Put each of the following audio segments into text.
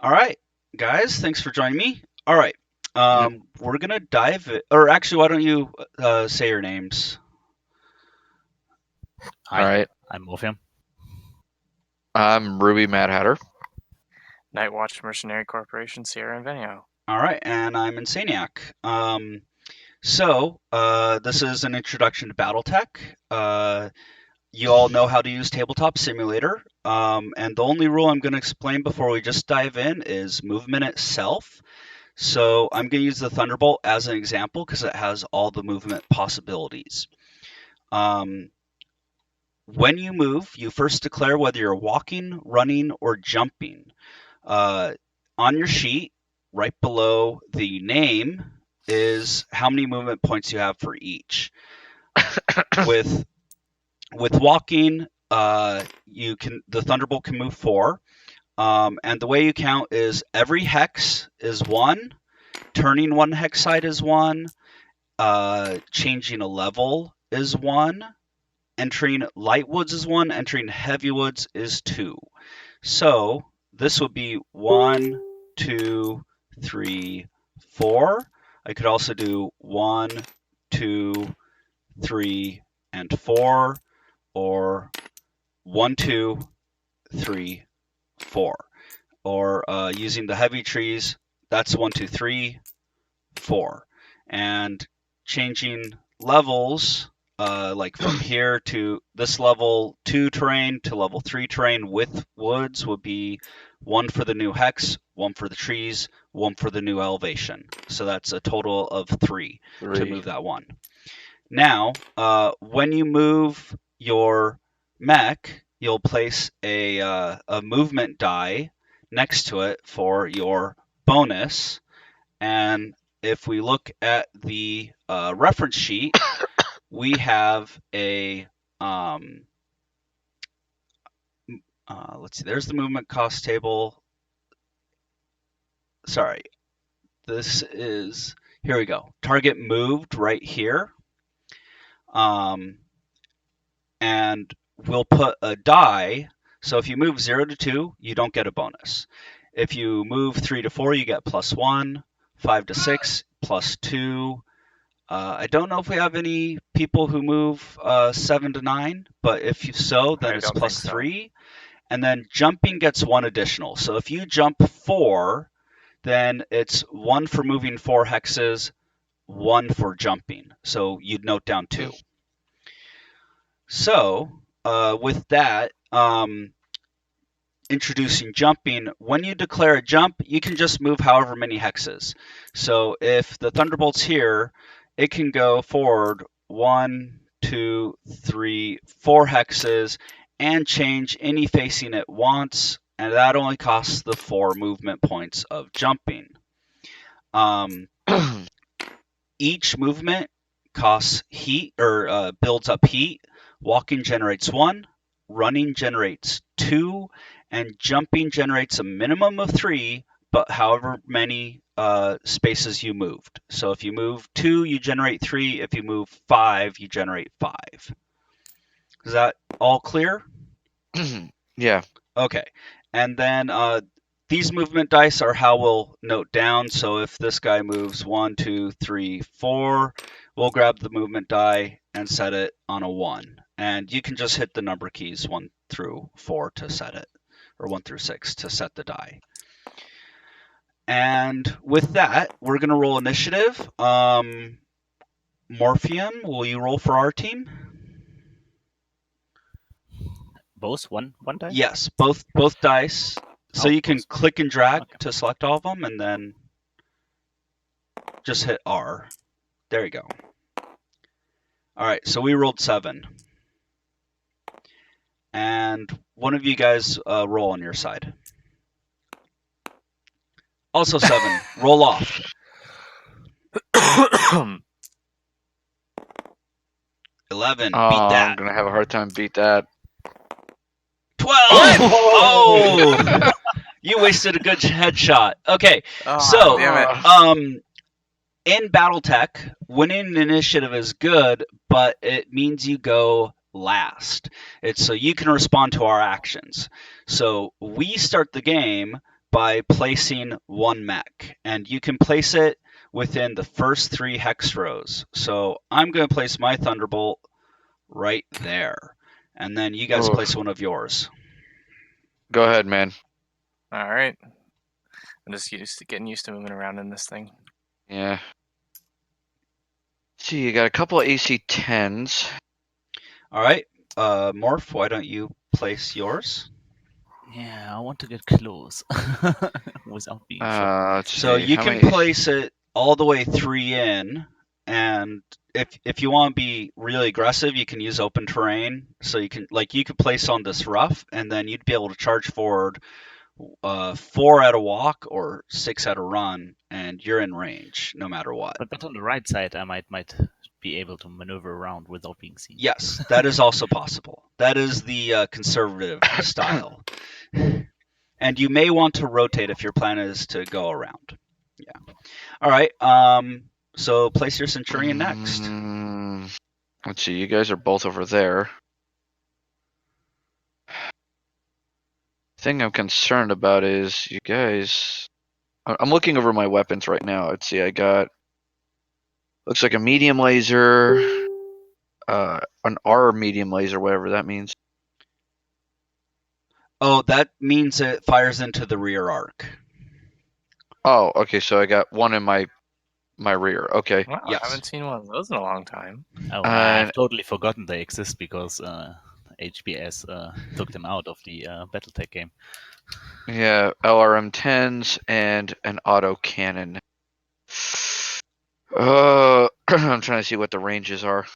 All right, guys, thanks for joining me. All right, we're gonna or actually, why don't you say your names? Hi, All right. I'm Wolfham. I'm Ruby Mad Hatter. Night Watch Mercenary Corporation, Sierra and Venio. All right, and I'm Insaniac. This is an introduction to Battletech. You all know how to use Tabletop Simulator, and the only rule I'm going to explain before we just dive in is movement itself. So I'm going to use the Thunderbolt as an example because it has all the movement possibilities. When you move, you first declare whether you're walking, running, or jumping. On your sheet, right below the name, is how many movement points you have for each. With walking, the Thunderbolt can move 4. And the way you count is every hex is 1, turning 1 hex side is 1, changing a level is 1, entering light woods is 1, entering heavy woods is 2. So this would be 1, 2, 3, 4. I could also do 1, 2, 3, and 4, or 1, 2, 3, 4. Or using the heavy trees, that's 1, 2, 3, 4. And changing levels, like from here to this level 2 terrain to level 3 terrain with woods, would be 1 for the new hex, 1 for the trees, 1 for the new elevation. So that's a total of 3 to move that 1. Now, when you move your mech, you'll place a movement die next to it for your bonus. And if we look at the reference sheet, we have a let's see. There's the movement cost table. Sorry, this is here we go. Target moved right here. And we'll put a die. So if you move 0 to 2, you don't get a bonus. If you move 3 to 4, you get +1. 5 to 6, +2. I don't know if we have any people who move 7 to 9, but if so, then it's +3. And then jumping gets 1 additional. So if you jump 4, then it's 1 for moving 4 hexes, 1 for jumping. So you'd note down 2. So with that, introducing jumping, when you declare a jump, you can just move however many hexes. So if the Thunderbolt's here, it can go forward 1, 2, 3, 4 hexes and change any facing it wants, and that only costs the 4 movement points of jumping. Each movement costs heat or builds up heat. Walking generates 1, running generates 2, and jumping generates a minimum of 3, but however many spaces you moved. So if you move 2, you generate 3. If you move 5, you generate 5. Is that all clear? Yeah. Okay. And then these movement dice are how we'll note down. So if this guy moves 1, 2, 3, 4, we'll grab the movement die and set it on a 1. And you can just hit the number keys 1 through 4 to set it, or 1 through 6 to set the die. And with that, we're going to roll initiative. Morpheum, will you roll for our team? Both one die? Yes, both dice. So you can click and drag to select all of them, and then just hit R. There you go. All right, so we rolled 7. And one of you guys roll on your side. Also 7. Roll off. 11. Beat that. I'm going to have a hard time beat that. 12. Oh! You wasted a good headshot. Okay, so in Battletech, winning an initiative is good, but it means you go last. It's so you can respond to our actions. So we start the game, by placing one mech, and you can place it within the first 3 hex rows. So I'm going to place my Thunderbolt right there, and then you guys Oh, place one of yours. go ahead, man. All right. I'm just getting used to moving around in this thing. Yeah. See, you got a couple of AC 10s. All right, Morph, why don't you place yours? Yeah, I want to get close without being shot. Let's So see. you How can many? place it all the way 3 in, and if you want to be really aggressive, you can use open terrain. So you could place on this rough, and then you'd be able to charge forward 4 at a walk or 6 at a run, and you're in range no matter what. But on the right side, I might be able to maneuver around without being seen. Yes, that is also possible. That is the conservative style. And you may want to rotate if your plan is to go around. Yeah. All right. So place your Centurion next. Let's see. You guys are both over there. Thing I'm concerned about is you guys. I'm looking over my weapons right now. Let's see. I got. Looks like a medium laser. An R medium laser, whatever that means. Oh, that means it fires into the rear arc. Oh, okay. So I got one in my rear. Okay. Wow, Yes. I haven't seen one of those in a long time. Oh, And- I've totally forgotten they exist because HBS took them out of the Battletech game. Yeah, LRM 10s and an auto cannon. I'm trying to see what the ranges are.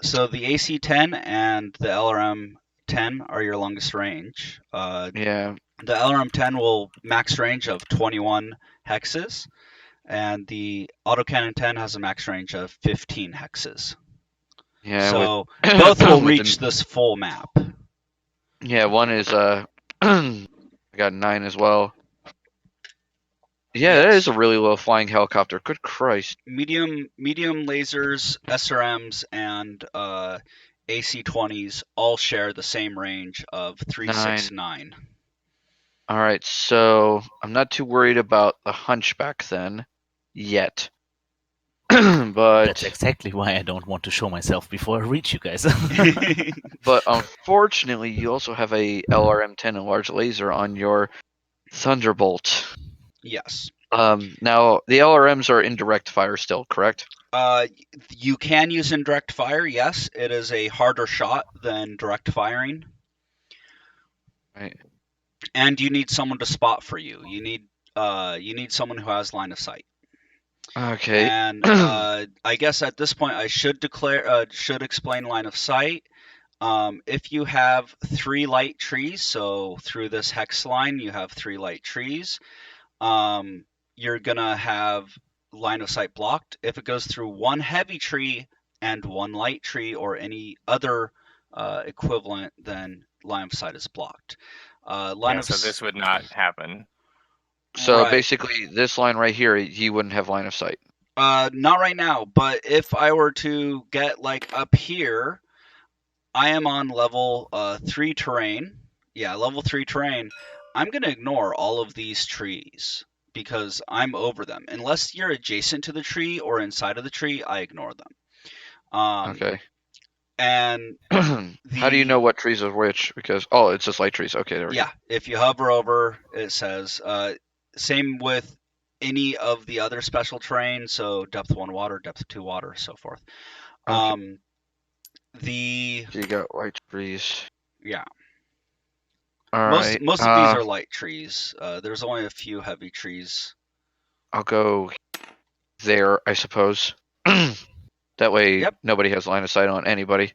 So the AC-10 and the LRM-10 are your longest range. Yeah, The LRM-10 will max range of 21 hexes, and the autocannon 10 has a max range of 15 hexes. yeah. So both will with reach this full map. Yeah, one is I got 9 as well. Yeah, that Yes. is a really low flying helicopter. Good Christ. Medium lasers, SRMs, and AC-20s all share the same range of 369. All right, so I'm not too worried about the hunchback then, yet. That's but exactly why I don't want to show myself before I reach you guys. but unfortunately, you also have a LRM-10 and large laser on your Thunderbolt. Yes. Now the LRMs are indirect fire still, correct? You can use indirect fire. Yes, it is a harder shot than direct firing. Right. And you need someone to spot for you. You need someone who has line of sight. Okay. And I guess at this point I should explain line of sight. If you have 3 light trees, so through this hex line you have 3 light trees, you're gonna have line of sight blocked. If it goes through 1 heavy tree and 1 light tree or any other equivalent, then line of sight is blocked. So this would not happen. So Right. basically, this line right here, he wouldn't have line of sight. Not right now, but if I were to get like up here, I am on level 3 terrain. Yeah, level 3 terrain. I'm going to ignore all of these trees because I'm over them. Unless you're adjacent to the tree or inside of the tree, I ignore them. Okay. And How do you know what trees are which? Because it's just light trees. Okay, there we go. yeah, if you hover over, it says same with any of the other special terrain. So depth 1 water, depth 2 water, so forth. Okay. So The you got light trees. yeah. All right. Most of these are light trees. There's only a few heavy trees. I'll go there, I suppose. That way, Yep. nobody has line of sight on anybody.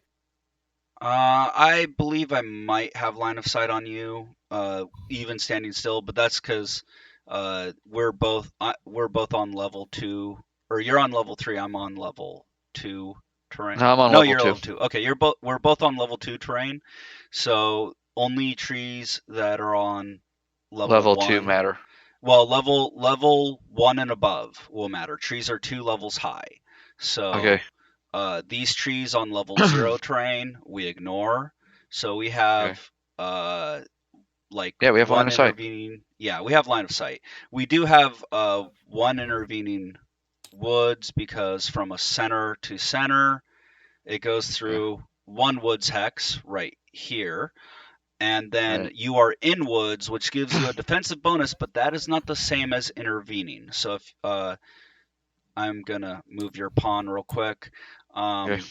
I believe I might have line of sight on you, even standing still, but that's because we're both on level 2, or you're on level 3. I'm on level 2 terrain. No, I'm on No, level you're 2. level 2. Okay, we're both on level 2 terrain. So only trees that are on level 2 1 matter. Well, level 1 and above will matter. Trees are 2 levels high. So Okay. these trees on level 0 terrain we ignore. So we have like Yeah, we have line one of sight. intervening. Yeah, we have line of sight. We do have one intervening woods because from a center to center, it goes through one woods hex right here. And then Right. you are in woods, which gives you a defensive bonus, but that is not the same as intervening. So if I'm gonna move your pawn real quick. Okay.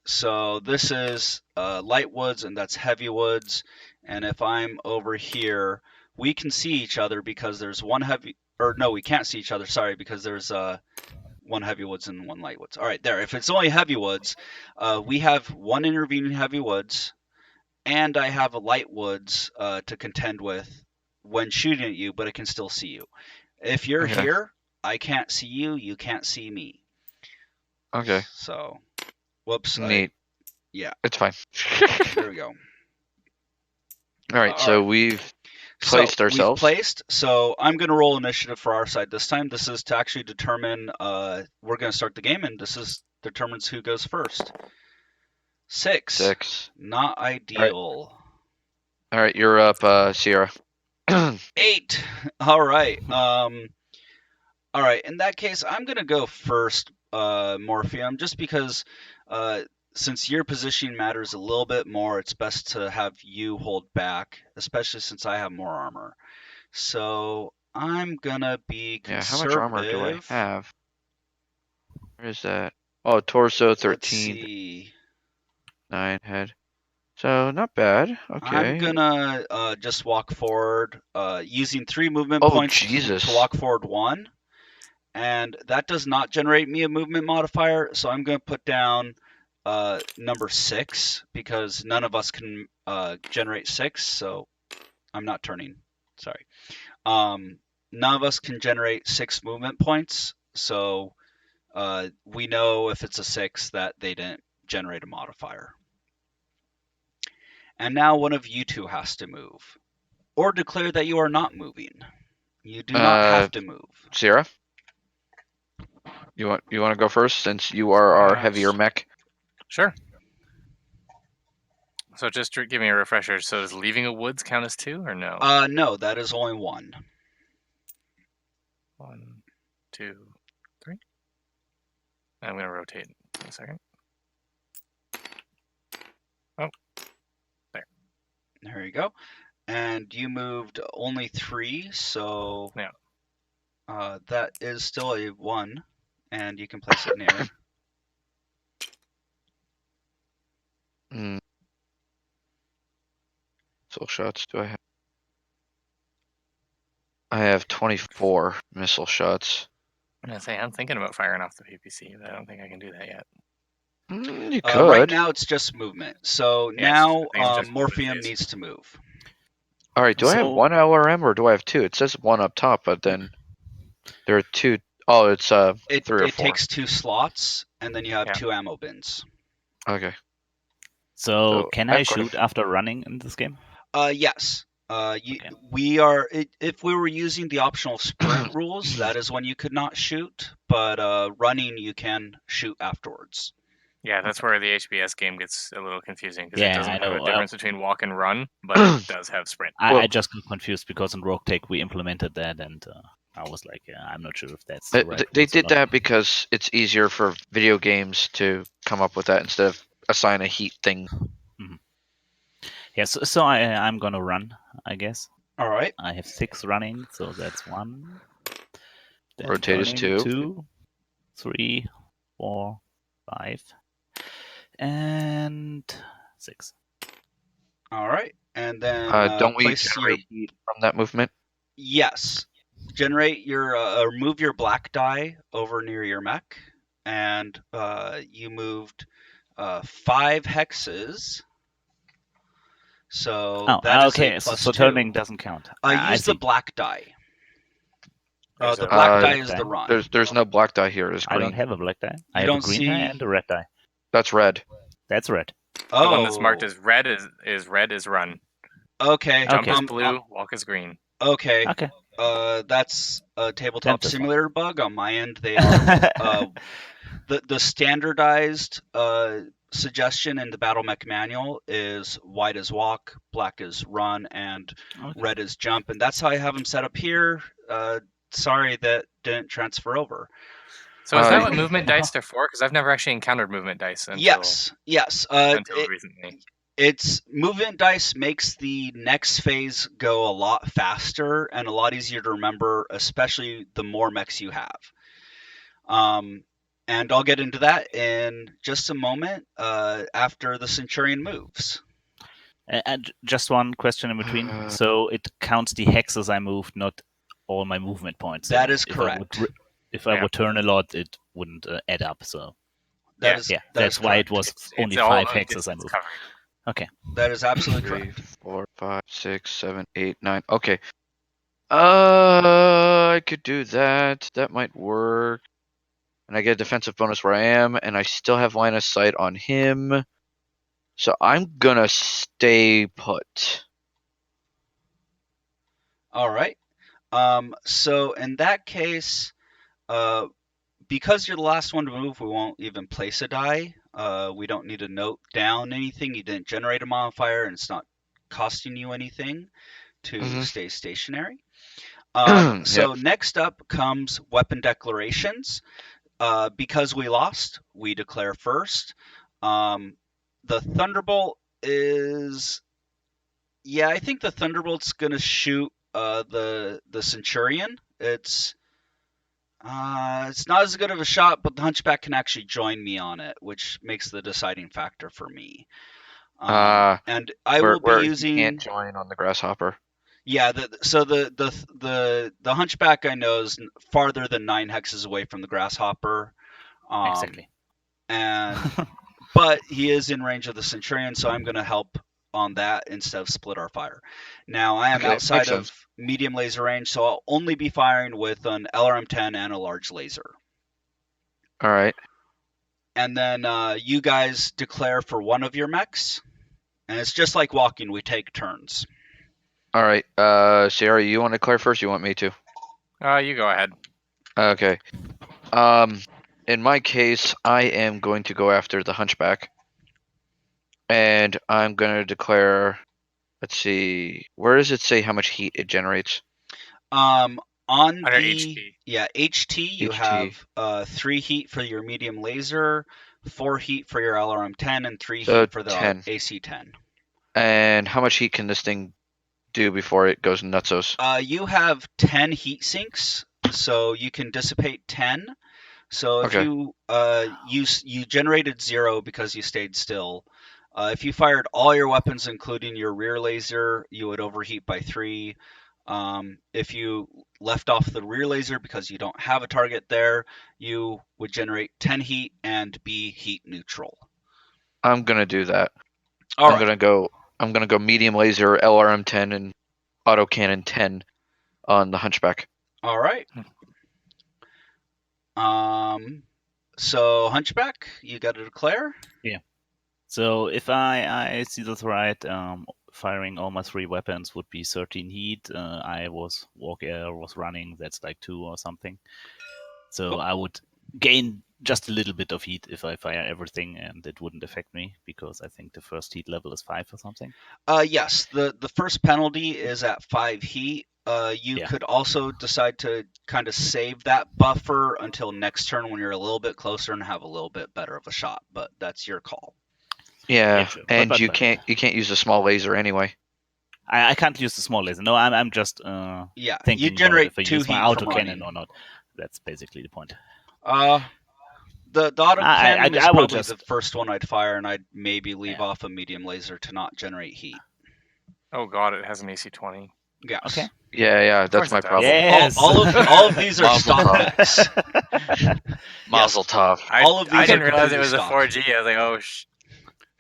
So this is light woods, and that's heavy woods. And if I'm over here, we can see each other because there's one heavy, or no, we can't see each other. Sorry, because there's one heavy woods and one light woods. All right, there. If it's only heavy woods, we have one intervening heavy woods, and I have a light woods to contend with when shooting at you, but it can still see you. If you're Okay. here, I can't see you. You can't see me. Okay. So, whoops. Neat. Yeah. It's fine. There we go. All right. All So right. we've placed ourselves. We've placed. So I'm going to roll initiative for our side this time. This is to actually determine. We're going to start the game, and this determines who goes first. 6. 6. Not ideal. All right. You're up, Sierra. 8. All right. All right. In that case, I'm going to go first, Morpheum, just because since your positioning matters a little bit more, it's best to have you hold back, especially since I have more armor. So I'm going to be Yeah. How conservative. much armor do I have? Where is that? Oh, torso 13. Let's see. 9 head. So not bad. Okay. I'm going to just walk forward using 3 movement Oh, points Jesus. to walk forward 1. And that does not generate me a movement modifier, so I'm going to put down number 6 because none of us can generate 6, so I'm not turning. Sorry. None of us can generate 6 movement points, so we know if it's a 6 that they didn't generate a modifier. And now one of you two has to move, or declare that you are not moving. You do not have to move. Sierra? You want to go first since you are our heavier mech? Sure. So just give me a refresher. So does leaving a woods count as 2 or no? No, that is only 1. 1, 2, 3. I'm gonna rotate in a second. Oh, there. There you go. And you moved only 3, so yeah. That is still a 1, and you can place it near. Missile shots do I have? I have 24 missile shots. I'm gonna say I'm thinking about firing off the PPC, but I don't think I can do that yet. You could. Right now it's just movement. So Yeah, now just Morpheum movement, needs to move. All right, do I have 1 LRM or do I have 2? It says 1 up top, but then there are 2. Oh, it's 3 or 4. It takes 2 slots, and then you have 2 ammo bins. Okay. So can I shoot after running in this game? Yes. We are. If we were using the optional sprint rules, that is when you could not shoot. But running, you can shoot afterwards. Yeah, that's where the HBS game gets a little confusing because Yeah, it doesn't I have know. a difference between walk and run, but it does have sprint. I just got confused because in Rogue Tech we implemented that, and I was like, I'm not sure if that's the right They rules or did not. that because it's easier for video games to come up with that instead of assign a heat thing. Mhm. Yeah, so I'm gonna run, I guess. All right. I have 6 running, so that's 1. Then Rotate is 2. 2, 3, 4, 5, and 6. All right, and then don't we place generate heat from that movement? Yes. Generate your or move your black die over near your mech, and you moved 5 hexes. So that is okay. a plus So 2. turning doesn't count. Use the black die. There's The a black die black is die. the run. There's no black die here. It's green. I don't have a black die. I You have a don't green see- die and a red die. That's red. That's red. The one that's marked as red is red is run. Okay. Jump is Okay. blue, walk is green. Okay. Okay. That's a tabletop That's fine. simulator bug on my end. They are the standardized suggestion in the Battle Mech manual is white is walk, black is run, and red is jump, and that's how I have them set up here. Sorry that didn't transfer over. So is that what movement dice are for? Because I've never actually encountered movement dice until yes. recently. It's movement dice makes the next phase go a lot faster and a lot easier to remember, especially the more mechs you have. And I'll get into that in just a moment after the Centurion moves. And just one question in between. So it counts the hexes I moved, not all my movement points. That so is correct. If I would turn a lot, it wouldn't add up. So that's why it was only 5 hexes I moved. Covered. Okay. That is absolutely 3, correct. 4, 5, 6, 7, 8, 9. Okay. I could do that. That might work. And I get a defensive bonus where I am, and I still have line of sight on him. So I'm gonna stay put. All right. So in that case, because you're the last one to move, we won't even place a die. We don't need to note down anything. You didn't generate a modifier, and it's not costing you anything to stay stationary. So next up comes weapon declarations. Because we lost, we declare first. The Thunderbolt is... Yeah, I think the Thunderbolt's going to shoot the Centurion. It's not as good of a shot, but the Hunchback can actually join me on it, which makes the deciding factor for me. And I will be using... He can't join on the Grasshopper. Yeah, so the Hunchback I know is farther than 9 hexes away from the Grasshopper. Exactly. But he is in range of the Centurion, so I'm going to help on that instead of split our fire. Now, I am outside of medium laser range, so I'll only be firing with an LRM-10 and a large laser. All right. And then you guys declare for one of your mechs, and it's just like walking. We take turns. All right. Sierra, you want to declare first? Or you want me to? You go ahead. Okay. In my case, I am going to go after the Hunchback. And I'm going to declare, let's see, where does it say how much heat it generates? On Under the HT. Yeah, HT, you have 3 heat for your medium laser, 4 heat for your LRM-10, and 3 heat for the 10. AC-10. And how much heat can this thing do before it goes nutsos? You have 10 heat sinks, so you can dissipate 10. So if you generated 0 because you stayed still. If you fired all your weapons, including your rear laser, you would overheat by 3. If you left off the rear laser because you don't have a target there, you would generate 10 heat and be heat neutral. I'm gonna do that. I'm gonna go medium laser, LRM-10, and autocannon 10 on the Hunchback. All right. So Hunchback, you got to declare. Yeah. So if I see this right, firing all my 3 weapons would be 13 heat. I was running, that's like 2 or something. So I would gain just a little bit of heat if I fire everything, and it wouldn't affect me because I think the first heat level is 5 or something. Yes, the first penalty is at 5 heat. You could also decide to kind of save that buffer until next turn when you're a little bit closer and have a little bit better of a shot, but that's your call. Yeah, sure. And you can't use a small laser anyway. I can't use the small laser. No, I'm just thinking you generate if I 2 use my heat autocannon or not. That's basically the point. The autocannon is probably just... the first one I'd fire, and I'd maybe leave off a medium laser to not generate heat. Oh god, it has an AC 20. Yes. Okay. Yeah, that's my problem. Yes. All of these are stock mechs. Mazel tov. All of these I didn't realize it completely was stock. a 4G. I was like, oh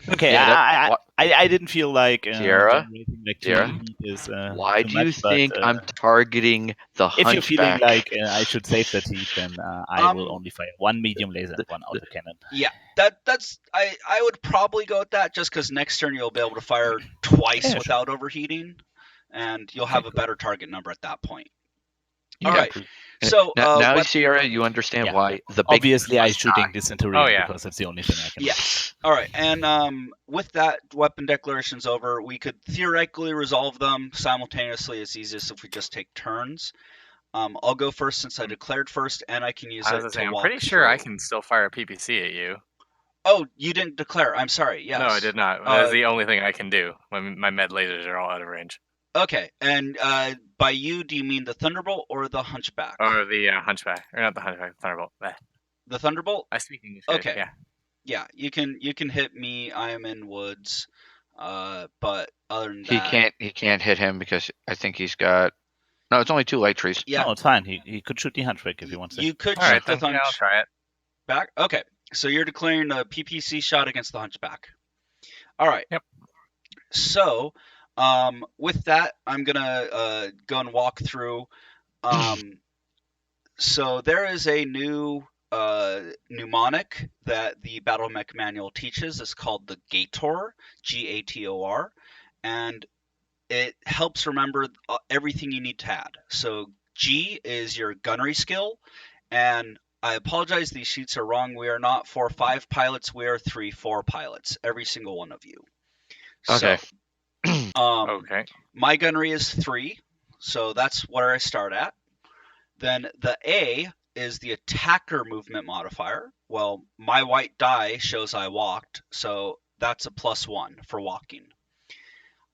Okay, I didn't feel like Sierra? generating like 2 Sierra? heat is Why too do you much, think but, I'm targeting the Hunchback? If you're feeling like I should save that heat, then I will only fire 1 medium laser and 1 autocannon. Yeah, that's I would probably go with that just because next turn you'll be able to fire twice without overheating, and you'll have a better target number at that point. All Yeah. right. So now, Sierra, you understand Yeah. why the big Obviously, I'm must shooting die. this into range yeah. because that's the only thing I can. yes. All right. And with that weapon declarations over, we could theoretically resolve them simultaneously. It's easiest if we just take turns. I'll go first since I declared first, and I can use I it was gonna to say, I'm walk pretty sure I through. can still fire a PPC at you. Oh, you didn't declare. I'm sorry. Yes. No, I did not. That's the only thing I can do. My med lasers are all out of range. Okay. And by you, do you mean the Thunderbolt or the Hunchback? Or the Hunchback. Or not the Hunchback, Thunderbolt. The Thunderbolt? I speak English. Good. Okay. Yeah. Yeah, you can hit me. I am in woods. But other than He that, can't hit him because I think he's got. No, it's only 2 light trees. yeah, No, it's fine. He could shoot the Hunchback if he wants to. you could All shoot right, the then. Yeah, I'll try it. Hunchback. Okay, so you're declaring a PPC shot against the Hunchback. All right. Yep. So, with that, I'm gonna go and walk through. So there is a new mnemonic that the Battle Mech Manual teaches. It's called the Gator, Gator, and it helps remember everything you need to add. So G is your gunnery skill, and I apologize, these sheets are wrong. We are not 4-5 pilots, we are 3-4 pilots, every single one of you. Okay. So, Okay. my gunnery is 3, so that's where I start at. Then the A is the attacker movement modifier. Well, my white die shows I walked, so that's a +1 for walking.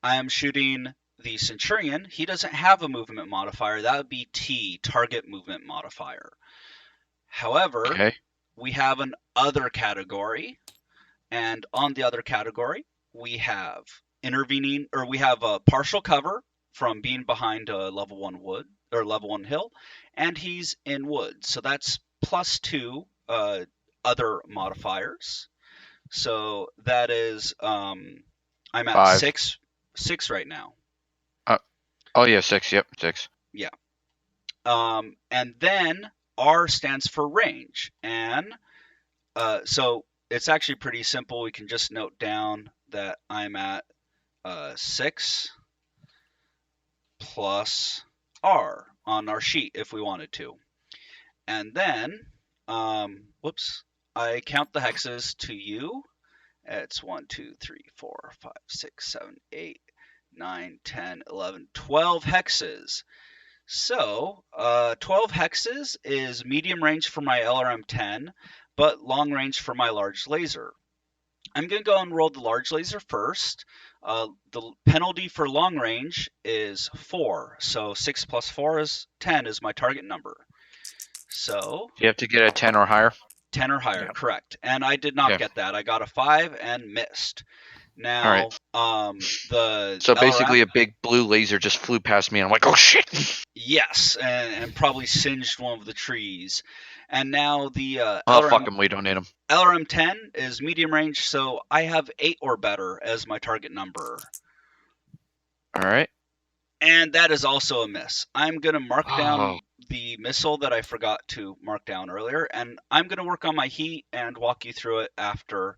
I am shooting the Centurion. He doesn't have a movement modifier. That would be T, target movement modifier. However, Okay. we have an other category, and on the other category, we have we have a partial cover from being behind a level 1 wood or level 1 hill, and he's in wood. So that's +2 other modifiers. So that is I'm at 5. 6 right now. Oh yeah, 6. Yep, 6. Yeah. And then R stands for range. And so it's actually pretty simple. We can just note down that I'm at 6 plus R on our sheet if we wanted to. And then, whoops, I count the hexes to you. It's 1, 2, 3, 4, 5, 6, 7, 8, 9, 10, 11, 12 hexes. So 12 hexes is medium range for my LRM-10, but long range for my large laser. I'm going to go and roll the large laser first. The penalty for long range is 4, so 6 plus 4 is 10 is my target number. So You have to get a 10 or higher. 10 or higher, Yep. correct. And I did not Okay. get that. I got a 5 and missed. Now, Alright. The So LRM, basically, a big blue laser just flew past me, and I'm like, oh shit! yes, and probably singed one of the trees. And now the Oh fuck him, we don't need him. LRM-10 is medium range, so I have 8 or better as my target number. All right. And that is also a miss. I'm going to mark Oh. down the missile that I forgot to mark down earlier, and I'm going to work on my heat and walk you through it after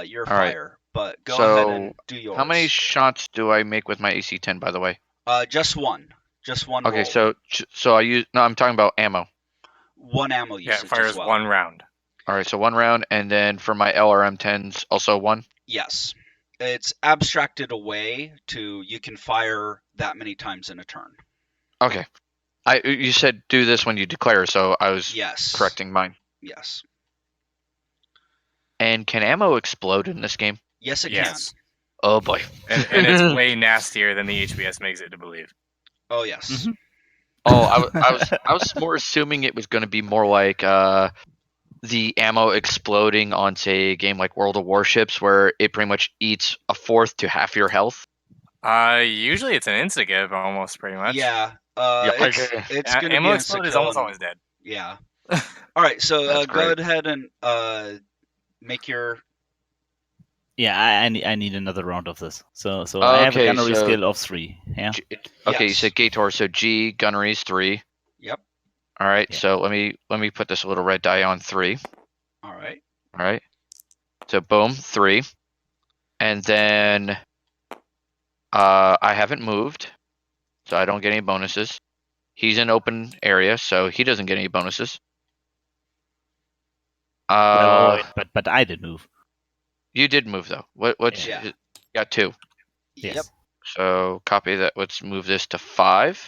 your All right. fire. But go So, ahead and do yours. How many shots do I make with my AC-10, by the way? Just one. Just one Okay, roll. so I use. No, I'm talking about ammo. One ammo Yeah, usage it fires as well. 1 round. All right, so 1 round, and then for my LRM-10s, also 1. Yes. It's abstracted away to you can fire that many times in a turn. Okay. You said do this when you declare, so I was Yes. correcting mine. Yes. And can ammo explode in this game? Yes, it Yes. Oh boy. And it's way nastier than the HBS makes it to believe. can. Oh, yes. Mhm. Oh, I was more assuming it was going to be more like the ammo exploding on, say, a game like World of Warships, where it pretty much eats a fourth to half your health. Usually it's an insta-give almost, pretty much. Yeah. Yeah, It's going to be ammo an explode is insta-kill almost and- always dead. Yeah. All right, so That's go great. ahead and make your... Yeah, I need another round of this. So I have a Okay, gunnery so- skill of 3. Yeah. Okay, you Yes. said Gator, so G gunnery's 3. Yep. All right, Yeah. so let me put this little red die on 3. All right. All right, so boom, 3, and then I haven't moved, so I don't get any bonuses. He's in open area, so he doesn't get any bonuses. Wait, but I did move. You did move though. What's Yeah. got 2? Yes. Yep. So copy that. Let's move this to 5.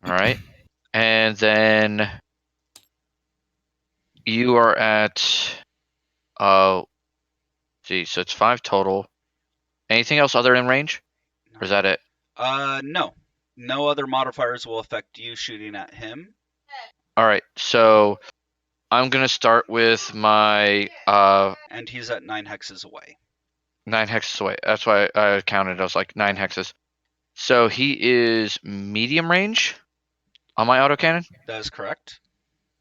All right, and then you are at. See, so it's 5 total. Anything else other than range, or is that it? No. No other modifiers will affect you shooting at him. All right, so I'm gonna start with my And he's at 9 hexes away. 9 hexes away. That's why I counted. I was like 9 hexes. So he is medium range on my autocannon, That is correct.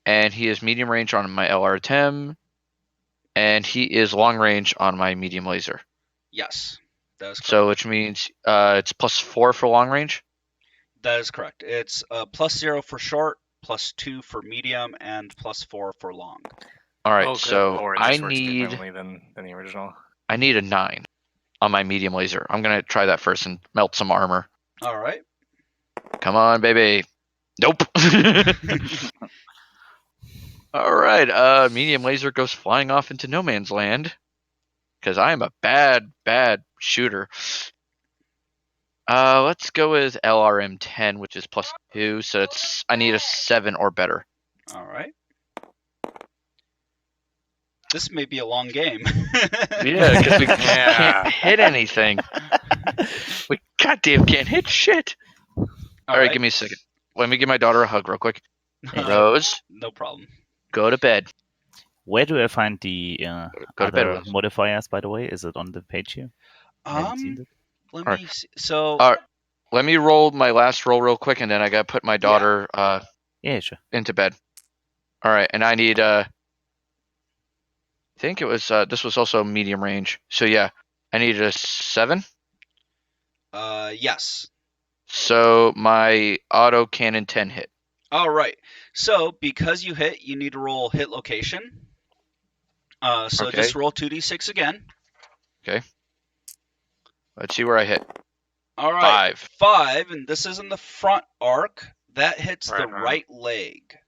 and he is medium range on my LRTM, and he is long range on my medium laser. Yes. That is correct. So which means it's +4 for long range. That is correct. It's +0 for short, +2 for medium, and +4 for long. All right, Oh, good. so Or it I just works need differently than the original. I need a 9 on my medium laser. I'm gonna try that first and melt some armor. All right. Come on, baby. Nope. All right, medium laser goes flying off into no man's land because I am a bad shooter. Let's go with LRM 10, which is +2, so I need a 7 or better. All right. This may be a long game. Yeah, because we Yeah. can't hit anything. We goddamn can't hit shit. All right, give me a second. Let me give my daughter a hug real quick. Rose, No problem. go to bed. Where do I find the Go to bed, other Rose. modifiers, by the way? Is it on the page here? I haven't seen it. Let Alright. me see. So All right, let me roll my last roll real quick, and then I gotta put my daughter Yeah, sure. into bed. All right, and I need I think it was this was also medium range. So yeah, I needed a 7. yes. So my auto cannon 10 hit. All right. So because you hit, you need to roll hit location. So Okay. just roll 2d6 again. Let's see where I hit. All right. 5. 5, and this is in the front arc. That hits the Right. right leg.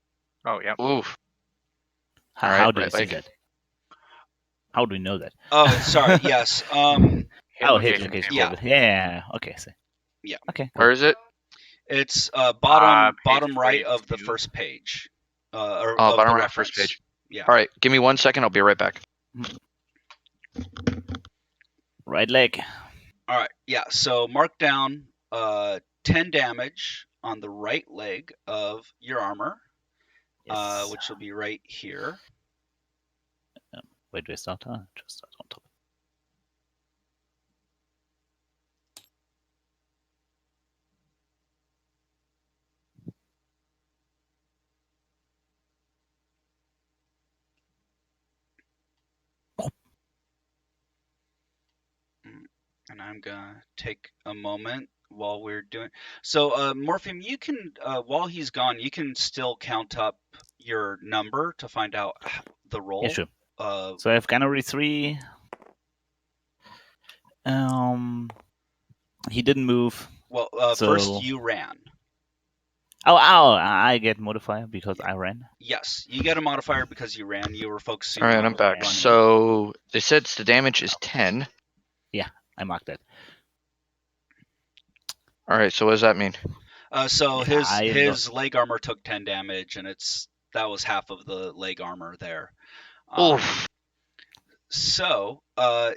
Oh, yeah. Oof. How, Alright, how do you right see leg. that? How do we know that? Oh, sorry. Yes. Hit hit location location. Yeah. Table. Yeah. Okay. So. Yeah. Okay. Where is it? It's bottom Page right of the 42. first page. Or Oh, of bottom the right, first reference. page. Yeah. All right, give me 1 second. I'll be right back. Right leg. All right. Yeah. So mark down 10 damage on the right leg of your armor, Yes. which will be right here. Where do I start? Just start on top. And I'm gonna take a moment while we're doing. So, Morpheum, you can while he's gone, you can still count up your number to find out the roll. Yeah, sure. So I have Gunnery 3. He didn't move. Well, So- first you ran. Oh, I get modifier because I ran. Yes, you get a modifier because you ran. You were focusing. All right, on I'm back. running. So they said the damage is 10. I marked that. All right, so what does that mean? So Yeah, his leg armor took 10 damage, and that was half of the leg armor there. Oof. So,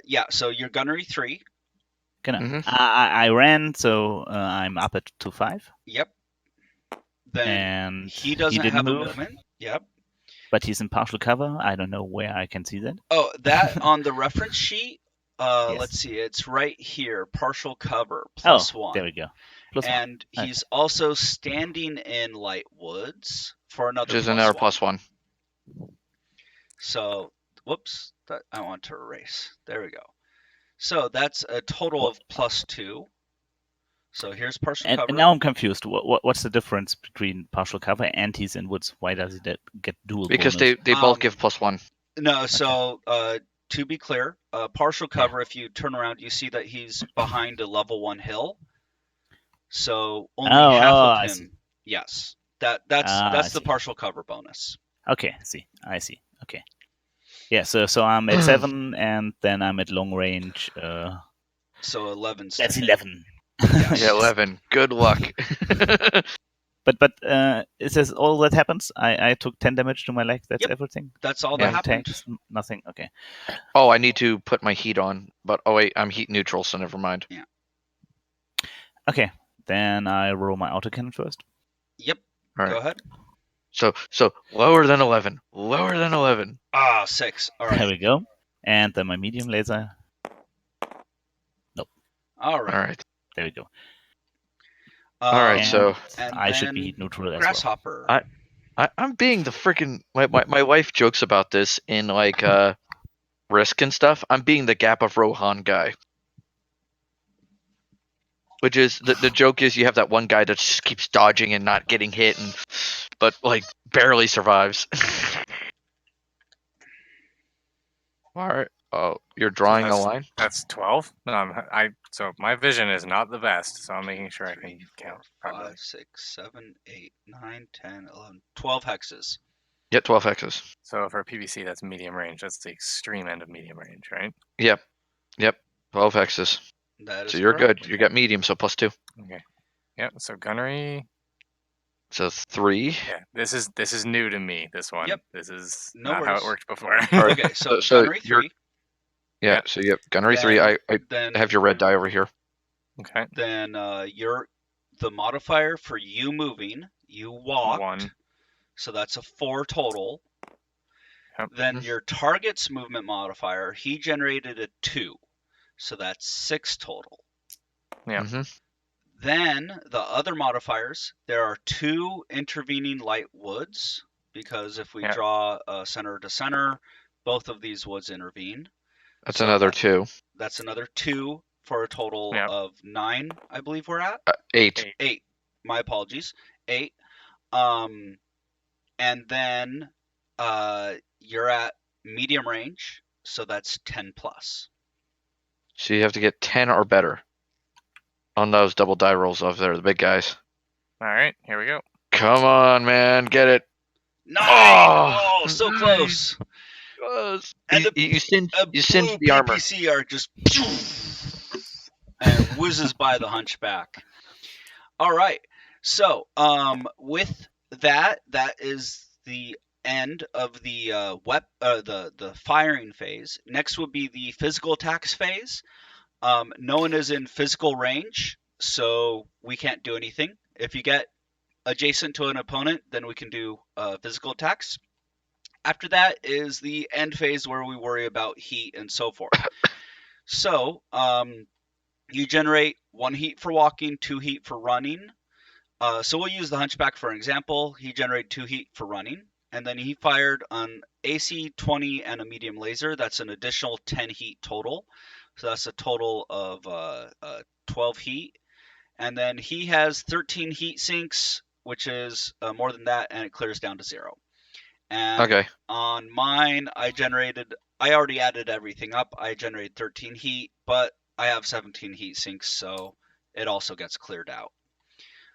yeah. So your gunnery 3. Mhm. I ran, so I'm up at 2-5. Yep. Then And he doesn't didn't have a move, movement. Yep. but he's in partial cover. I don't know where I can see that. Oh, that on the reference sheet. Yes. Let's see. It's right here. Partial cover +1. There we go. +1. And he's also standing in light woods for another Which is +1. another +1. So, whoops, I want to erase. There we go. So that's a total of +2. So here's partial cover. And now I'm confused. What's the difference between partial cover and he's in woods? Why does he get dual Because bonus? they both give +1. No, so to be clear, partial cover, if you turn around, you see that he's behind a level 1 hill. So only half of I him see. Yes. I That's the see. partial cover bonus. Okay, I see. Okay. Yeah, so I'm at 7, and then I'm at long range. So 11's That's to hit. 11. Yes. Yeah, 11. Good luck. But it says all that happens. I took 10 damage to my leg. That's Yep. everything. That's all No that happened. tanks, nothing. Okay. Oh, I need to put my heat on, but oh wait, I'm heat neutral, so never mind. Okay. Then I roll my autocannon first. Yep. All Go right. ahead. So lower than 11. Lower than 11. Ah, 6. All There right. we go. And then my medium laser. All All right. right. There we go. All right. And So I should be then heat neutral as well. Grasshopper. I'm being the freaking. My wife jokes about this in like Risk and stuff. I'm being the Gap of Rohan guy. Which is the joke is you have that one guy that just keeps dodging and not getting hit, but like barely survives. All right. Oh, you're drawing a line. That's 12. So my vision is not the best, so I'm making sure I can 3, 4, count properly. 5, 6, 7, 8, 9, 10, 11, 12 hexes. Yeah, 12 hexes. So for PVC, that's medium range. That's the extreme end of medium range, right? Yep. 12 hexes. That is So you're correct. good. You got medium, so +2. Okay. Yep. So gunnery. So 3. Yeah. This is new to me. This one. Yep. This is No not how worries. it worked before. All right. Okay, so So gunnery you're- 3. Yeah. Yeah. So you have gunnery 3. Then- I Then have your red die over here. Okay. Then the modifier for you moving, you walked. 1. So that's a 4 total. Yep. Then Mhm. your target's movement modifier, he generated a 2. So that's 6 total. Yeah. Mm-hmm. Then the other modifiers, there are 2 intervening light woods, because if we Yeah. draw center to center, both of these woods intervene. That's So another 2. That's another 2 for a total Yeah. of 9, I believe we're at. 8. 8. My apologies. 8. And then you're at medium range, so that's 10 plus. So you have to get 10 or better on those double die rolls over there, the big guys. All right. Here we go. Come on, man, get it. 9! Oh, Oh, so nice. close. Close. And You singed blue the armor. PPCR just and whizzes by the hunchback. All right. So, with that is the end of the the firing phase. Next would be the physical attacks phase. No one is in physical range, so we can't do anything. If you get adjacent to an opponent, then we can do physical attacks. After that is the end phase where we worry about heat and so forth. So, you generate 1 heat for walking, 2 heat for running. So we'll use the hunchback for an example. He generated 2 heat for running, and then he fired an AC 20 and a medium laser. That's an additional 10 heat total. So that's a total of 12 heat. And then he has 13 heat sinks, which is more than that, and it clears down to 0. And Okay. on mine, I already added everything up. I generated 13 heat, but I have 17 heat sinks, so it also gets cleared out.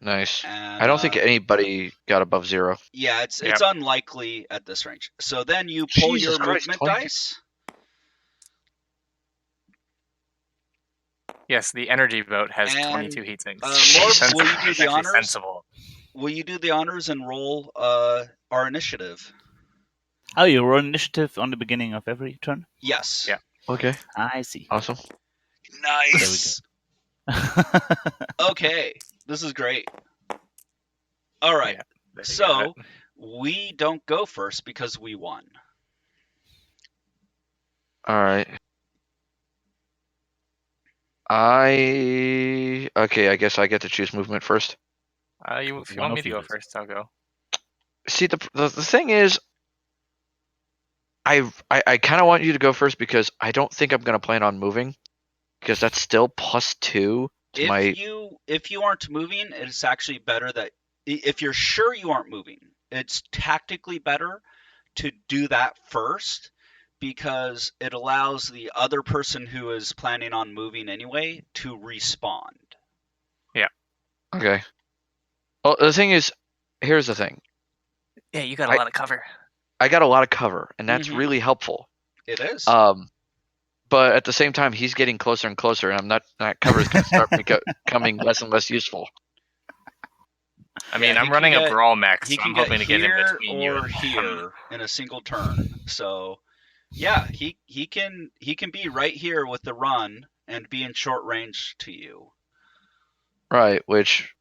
Nice. And, I don't think anybody got above 0. Yeah, it's Yep. unlikely at this range. So then you pull Jesus your Christ, movement 20. dice. Yes, the energy boat has And, 22 heat sinks. Morph, will you do It's the actually honors? sensible. Will you do the honors and roll our initiative? Oh, you roll initiative on the beginning of every turn? Yes. Yeah. Okay. I see. Awesome. Nice. Okay, this is great. All right. Yeah, there you got So it. we don't go first because we won. All right. I guess I get to choose movement first. If you One want me of to you go does. first, I'll go. See, the thing is, I kind of want you to go first because I don't think I'm gonna plan on moving, because that's still +2 to my. If you aren't moving, it's actually better that if you're sure you aren't moving, it's tactically better to do that first, because it allows the other person who is planning on moving anyway to respond. Okay. Well, the thing is, here's the thing. Yeah, you got a lot of cover. I got a lot of cover, and that's Mhm. really helpful. It is. But at the same time, he's getting closer and closer, and that cover is going to start becoming less and less useful. I mean, Yeah, I'm running a brawl mech, he so can I'm get hoping to get in here between you or and here in a single turn. So, yeah, he can be right here with the run and be in short range to you. Right, which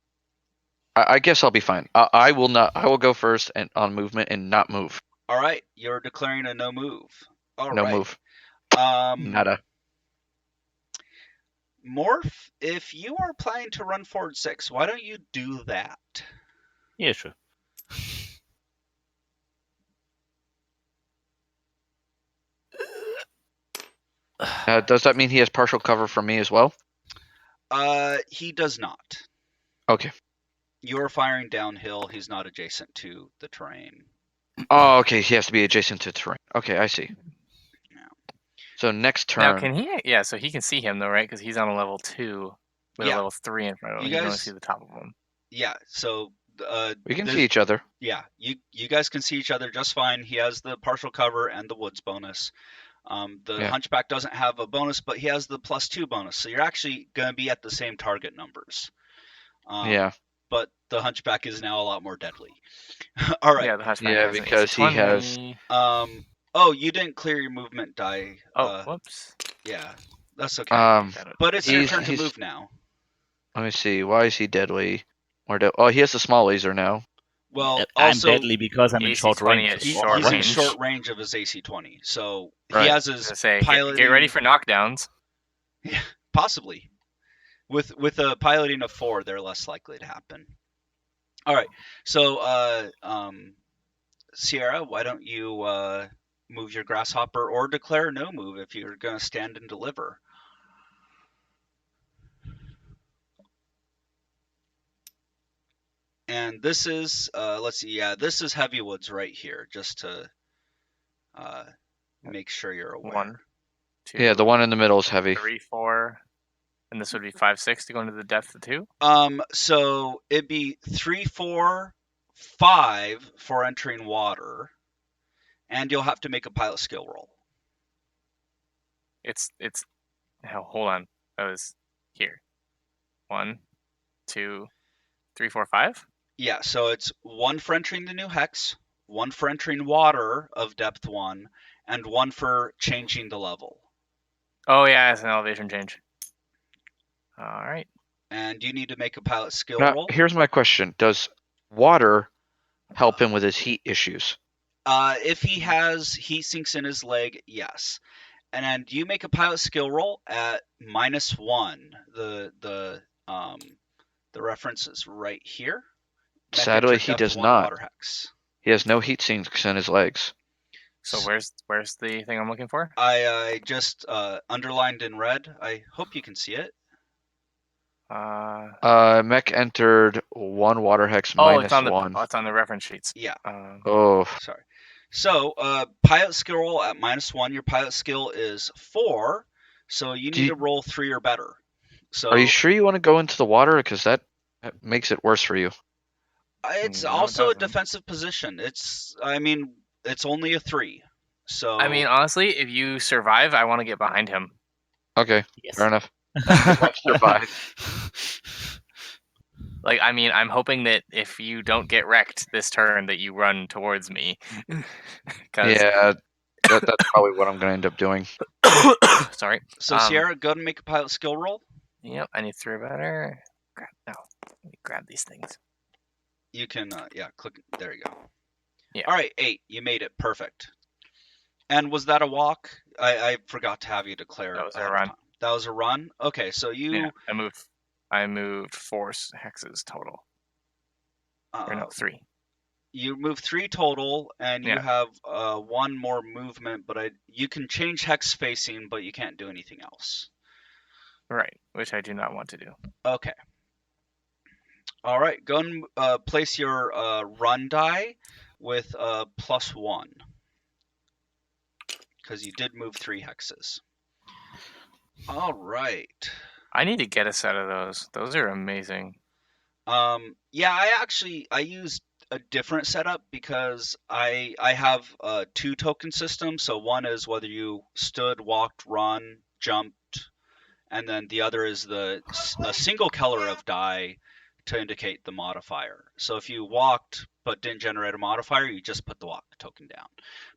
I guess I'll be fine. I will not. I will go first and on movement and not move. All right, you're declaring a no move. All No right. move. Nada. Morph, if you are planning to run forward 6, why don't you do that? Yeah, sure. Does that mean he has partial cover from me as well? He does not. Okay. You're firing downhill. He's not adjacent to the terrain. Oh, okay. He has to be adjacent to terrain. Okay, I see. Yeah. So next turn. Now, can he? Yeah, so he can see him though, right? Because he's on a level 2 with Yeah. a level 3 in front of him. You He can only guys- see the top of him. Yeah, so we can see each other. Yeah, you guys can see each other just fine. He has the partial cover and the woods bonus. The Yeah. hunchback doesn't have a bonus, but he has the +2 bonus. So you're actually going to be at the same target numbers. Yeah. But the hunchback is now a lot more deadly. All right. Yeah, the hunchback. Yeah, has an because AC he has- 20. Oh, you didn't clear your movement die. Oh, whoops. Yeah, that's okay. Got it. But it's your he's- turn to he's- move now. Let me see. Why is he deadly? Oh, he has a small laser now. Well, I'm also deadly because I'm in AC short 20 range. is so short he's in range. short range of his AC 20. So he Right. has I his was gonna say, piloting. get ready for knockdowns. Yeah, possibly. With a piloting of 4, they're less likely to happen. All right. So Sierra, why don't you move your grasshopper or declare no move if you're going to stand and deliver? And this is let's see. Yeah, this is heavy woods right here, just to make sure you're aware. 1, 2. Yeah, the one in the middle is heavy. 3, 4, and this would be 5, 6 to go into the depth of 2. So it'd be 3, 4, 5 for entering water, and you'll have to make a pilot skill roll. It's. Hell, hold on. That was here. 1, 2, 3, 4, 5. Yeah, so it's 1 for entering the new hex, 1 for entering water of depth 1, and 1 for changing the level. Oh yeah, it's an elevation change. All right. And you need to make a pilot skill Now, roll. here's my question. Does water help him with his heat issues? If he has heat sinks in his leg, yes. And then you make a pilot skill roll at -1. The reference is right here. Mech Sadly, enter he depth does 1 not. water hex. He has no heat sinks in his legs. So where's the thing I'm looking for? I just underlined in red. I hope you can see it. Mech entered 1 water hex Oh, minus it's on the 1. it's on the reference sheets. Yeah. Oh, Sorry. So pilot skill roll at -1. Your pilot skill is 4, so you need to roll 3 or better. So are you sure you want to go into the water? Because that makes it worse for you. it's No, it also a doesn't. defensive position. It's only a 3. So I mean, honestly, if you survive, I want to get behind him. Okay, Yes. fair enough. Survive. Like, I mean, I'm hoping that if you don't get wrecked this turn, that you run towards me. 'Cause- Yeah, that's probably what I'm going to end up doing. Sorry. So Sierra, go and make a pilot skill roll. Yep, I need 3 better. Let me grab these things. You can click. There you go. Yeah. All right, 8. You made it. Perfect. And was that a walk? I forgot to have you declare. That was a ahead of run. time. That was a run. Okay, so you. Yeah, I moved 4 hexes total. Or no, 3. You move 3 total, and you Yeah. have 1 more movement. But you can change hex spacing, but you can't do anything else. Right, which I do not want to do. Okay. All right, go and place your run die with +1, because you did move 3 hexes. All right. I need to get a set of those. Those are amazing. Yeah, I used a different setup because I have a 2 token system. So one is whether you stood, walked, run, jumped, and then the other is a single color of die to indicate the modifier. So if you walked but didn't generate a modifier, you just put the walk token down.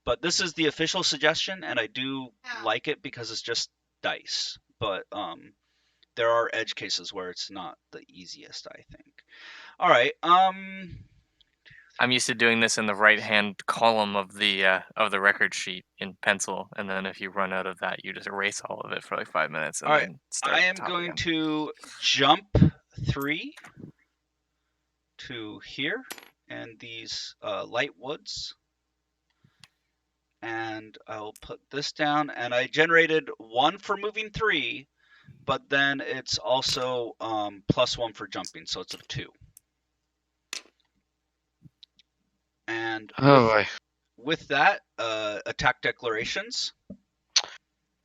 But this is the official suggestion, and I do like it because it's just dice. But there are edge cases where it's not the easiest, I think. All right. I'm used to doing this in the right-hand column of the record sheet in pencil, and then if you run out of that, you just erase all of it for like 5 minutes and All right. then start. I am top going again. to jump 3 to here and these light woods. And I'll put this down. And I generated 1 for moving 3, but then it's also +1 for jumping, so it's a 2. And Oh boy. with that, attack declarations.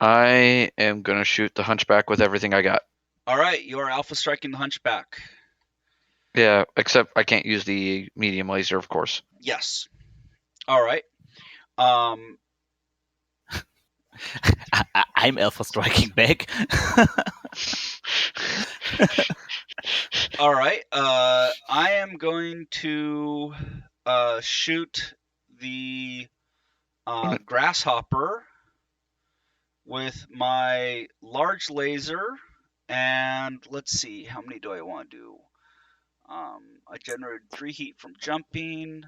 I am gonna shoot the hunchback with everything I got. All right, you are alpha striking the hunchback. Yeah, except I can't use the medium laser, of course. Yes. All right. I'm alpha striking back. All right. I am going to shoot the grasshopper with my large laser, and let's see, how many do I want to do? I generated 3 heat from jumping,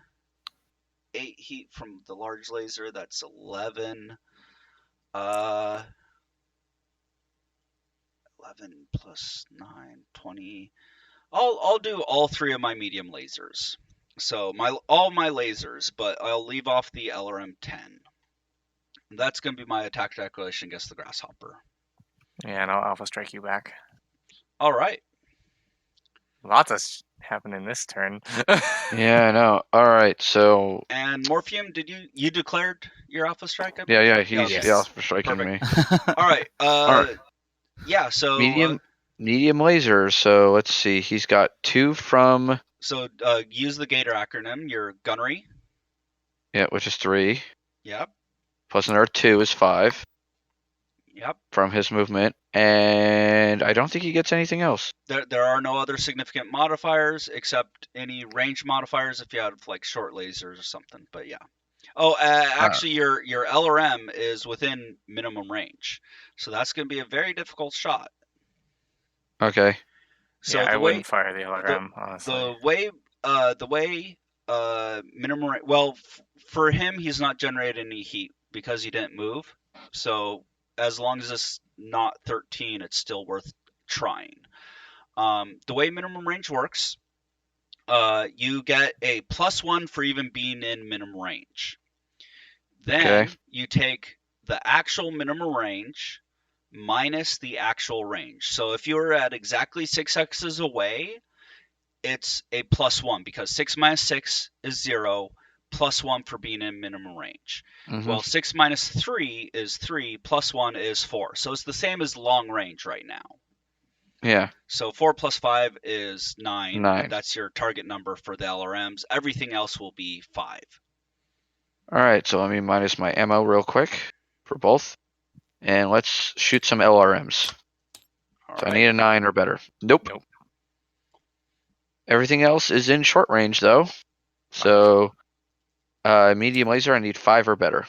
8 heat from the large laser. That's 11. 11 plus 9, 20. I'll do all 3 of my medium lasers. So all my lasers, but I'll leave off the LRM 10. That's going to be my attack declaration against the grasshopper. Yeah, and I'll alpha strike you back. All right. Lots of happening this turn. Yeah, I know. All right, so And Morpheum, did you declared your alpha strike? I believe? yeah, he's okay. the alpha striking Perfect. me. All right. right. Yeah. So Medium laser. So let's see. He's got 2 from. So use the Gator acronym. Your gunnery. Yeah, which is 3. Yep. Plus another 2 is 5. Yep. From his movement, and I don't think he gets anything else. There are no other significant modifiers except any range modifiers if you have like short lasers or something. But yeah. Oh, actually, your LRM is within minimum range, so that's going to be a very difficult shot. Okay. So yeah, I the wouldn't way fire the LRM, honestly. the way minimum range. Well, for him, he's not generating any heat because he didn't move. So as long as it's not 13, it's still worth trying. The way minimum range works, you get a +1 for even being in minimum range. Then you take the actual minimum range minus the actual range. So if you're at exactly 6 hexes away, it's a +1 because 6 minus 6 is 0, +1 for being in minimum range. Mm-hmm. Well, 6 minus 3 is 3, +1 is 4. So it's the same as long range right now. Yeah. So 4 plus 5 is 9. 9. And that's your target number for the LRMs. Everything else will be 5. All right, so let me minus my ammo real quick for both. And let's shoot some LRMs. All so right. I need a 9 or better. Nope. Everything else is in short range, though. So, medium laser, I need 5 or better.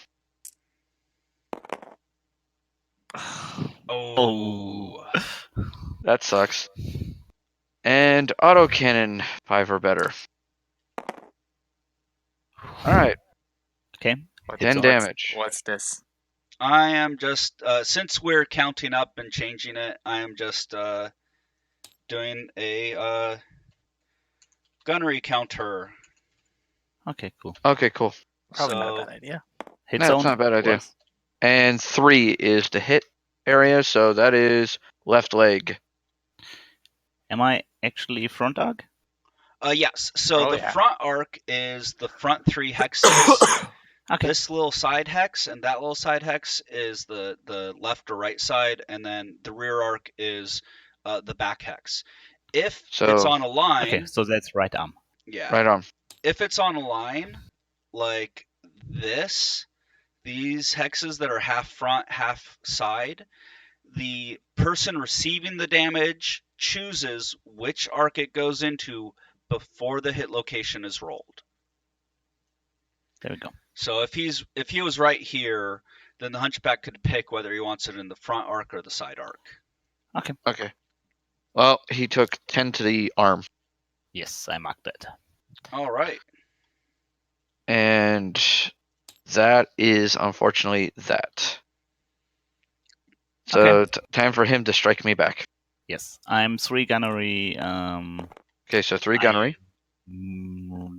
Oh. That sucks. And autocannon, 5 or better. Alright. Okay. 10 damage. What's this? I am just, since we're counting up and changing it, I am just doing a gunnery counter. Okay, cool. Okay, cool. Probably not a bad idea. Hit No, zone. it's not a bad idea. was- And 3 is the hit area, so that is left leg. Am I actually front arc? Yes. So the yeah. front arc is the front 3 hexes. Okay. This little side hex and that little side hex is the left or right side, and then the rear arc is the back hex. If So- it's on a line, Okay, so that's right arm. yeah. Right on. if it's on a line like this, these hexes that are half front, half side, the person receiving the damage chooses which arc it goes into before the hit location is rolled. There we go. So if he was right here, then the Hunchback could pick whether he wants it in the front arc or the side arc. Okay. Well, he took 10 to the arm. Yes, I marked that. All right. And that is unfortunately that. So Okay. time for him to strike me back. Yes, I'm 3 gunnery. Okay, so 3 gunnery.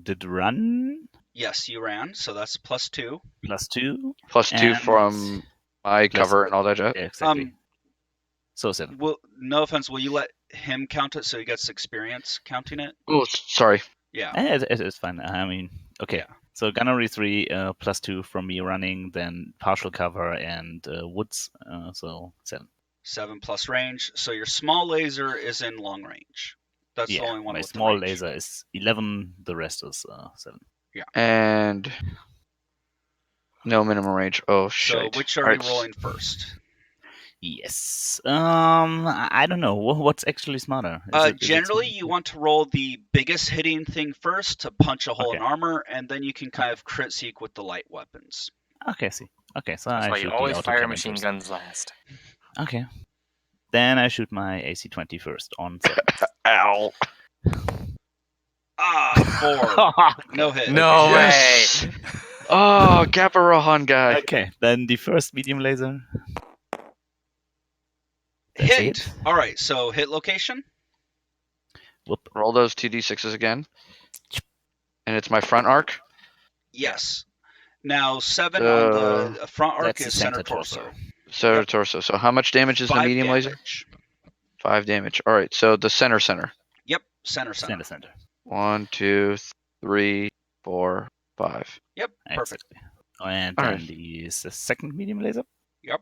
Did run Yes, you ran, so that's +2. +2. Plus 2 and from my plus- cover and all that jazz. Yeah, exactly. So 7. Well, no offense, will you let him count it so he gets experience counting it? Oh, sorry. Yeah. It's fine. I mean, okay. Yeah. So gunnery 3, +2 from me running, then partial cover and woods. So 7. 7 plus range. So your small laser is in long range. That's the only one my with small the range. laser is 11. The rest is 7. And no minimum range. Oh, shit. So which are we rolling first? Yes. I don't know. What's actually smarter? Generally, you want to roll the biggest hitting thing first to punch a hole in Okay. armor, and then you can kind of crit seek with the light weapons. Okay, see. Okay, so That's I why shoot you the always auto fire cannon machine first. guns last. Okay. Then I shoot my AC-20 first on 7. Ow. Ah, 4. No hit. No Yes! way. Oh, Gabarahan guy. Okay, then the first medium laser. That's a Hit. hit. All right, so hit location. Whoop. Roll those 2d6s again. And it's my front arc. Yes. Now 7 on the front arc That's the is center center torso. torso. Center Yep. torso. So how much damage is the 5 medium laser? damage. 5 damage. All right, so the center. Yep, center. Center. 1, 2, 3, 4, 5. Yep, perfect. Exactly. And All then right. the second medium laser. Yep.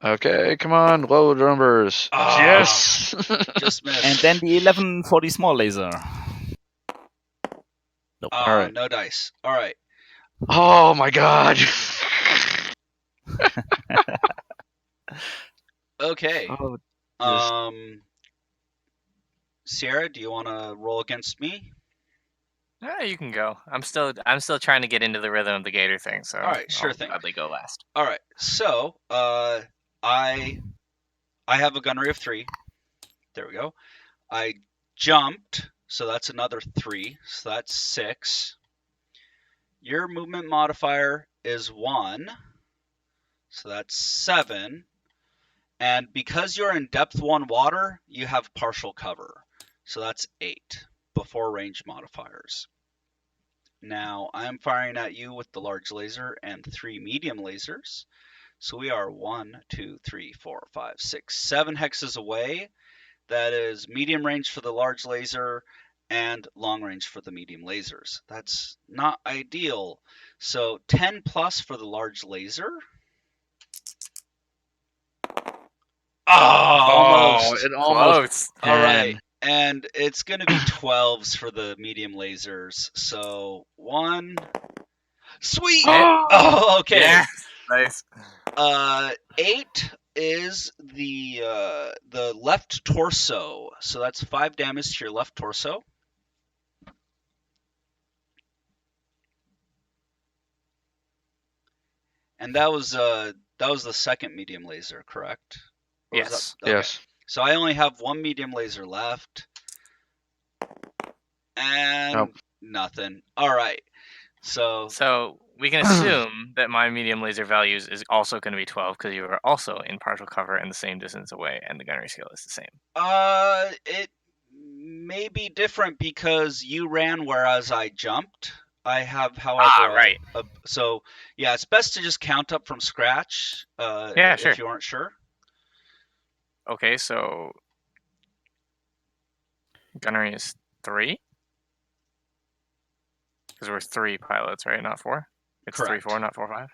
Okay, come on, low numbers. Ah. Yes. Just missed. And then the 11 for the small laser. Nope. All right. No dice. All right. Oh my god. Okay. Oh, Sierra, do you want to roll against me? Yeah, you can go. I'm still trying to get into the rhythm of the gator thing, so All right, sure I'll thing. gladly go last. All right. So, I have a gunnery of 3. There we go. I jumped, so that's another 3. So that's 6. Your movement modifier is 1. So that's 7. And because you're in depth 1 water, you have partial cover. So that's 8 before range modifiers. Now I'm firing at you with the large laser and 3 medium lasers. So we are 1, 2, 3, 4, 5, 6, 7 hexes away. That is medium range for the large laser and long range for the medium lasers. That's not ideal. So 10 plus for the large laser. Almost. it almost. Close. All right. And it's going to be 12s for the medium lasers. So 1. Sweet. Oh, okay. Yeah. Nice. 8 is the left torso. So that's 5 damage to your left torso. And that was the second medium laser, correct? Or was Yes. that- okay. Yes. So I only have 1 medium laser left. And Nope. nothing. All right. So we can assume that my medium laser values is also going to be 12 because you are also in partial cover and the same distance away, and the gunnery skill is the same. It may be different because you ran whereas I jumped. I have, however, right. So yeah, it's best to just count up from scratch. Yeah, sure. If you aren't sure. Okay, so gunnery is 3 because we're 3 pilots, right? Not 4. It's Correct. 3-4, not 4-5.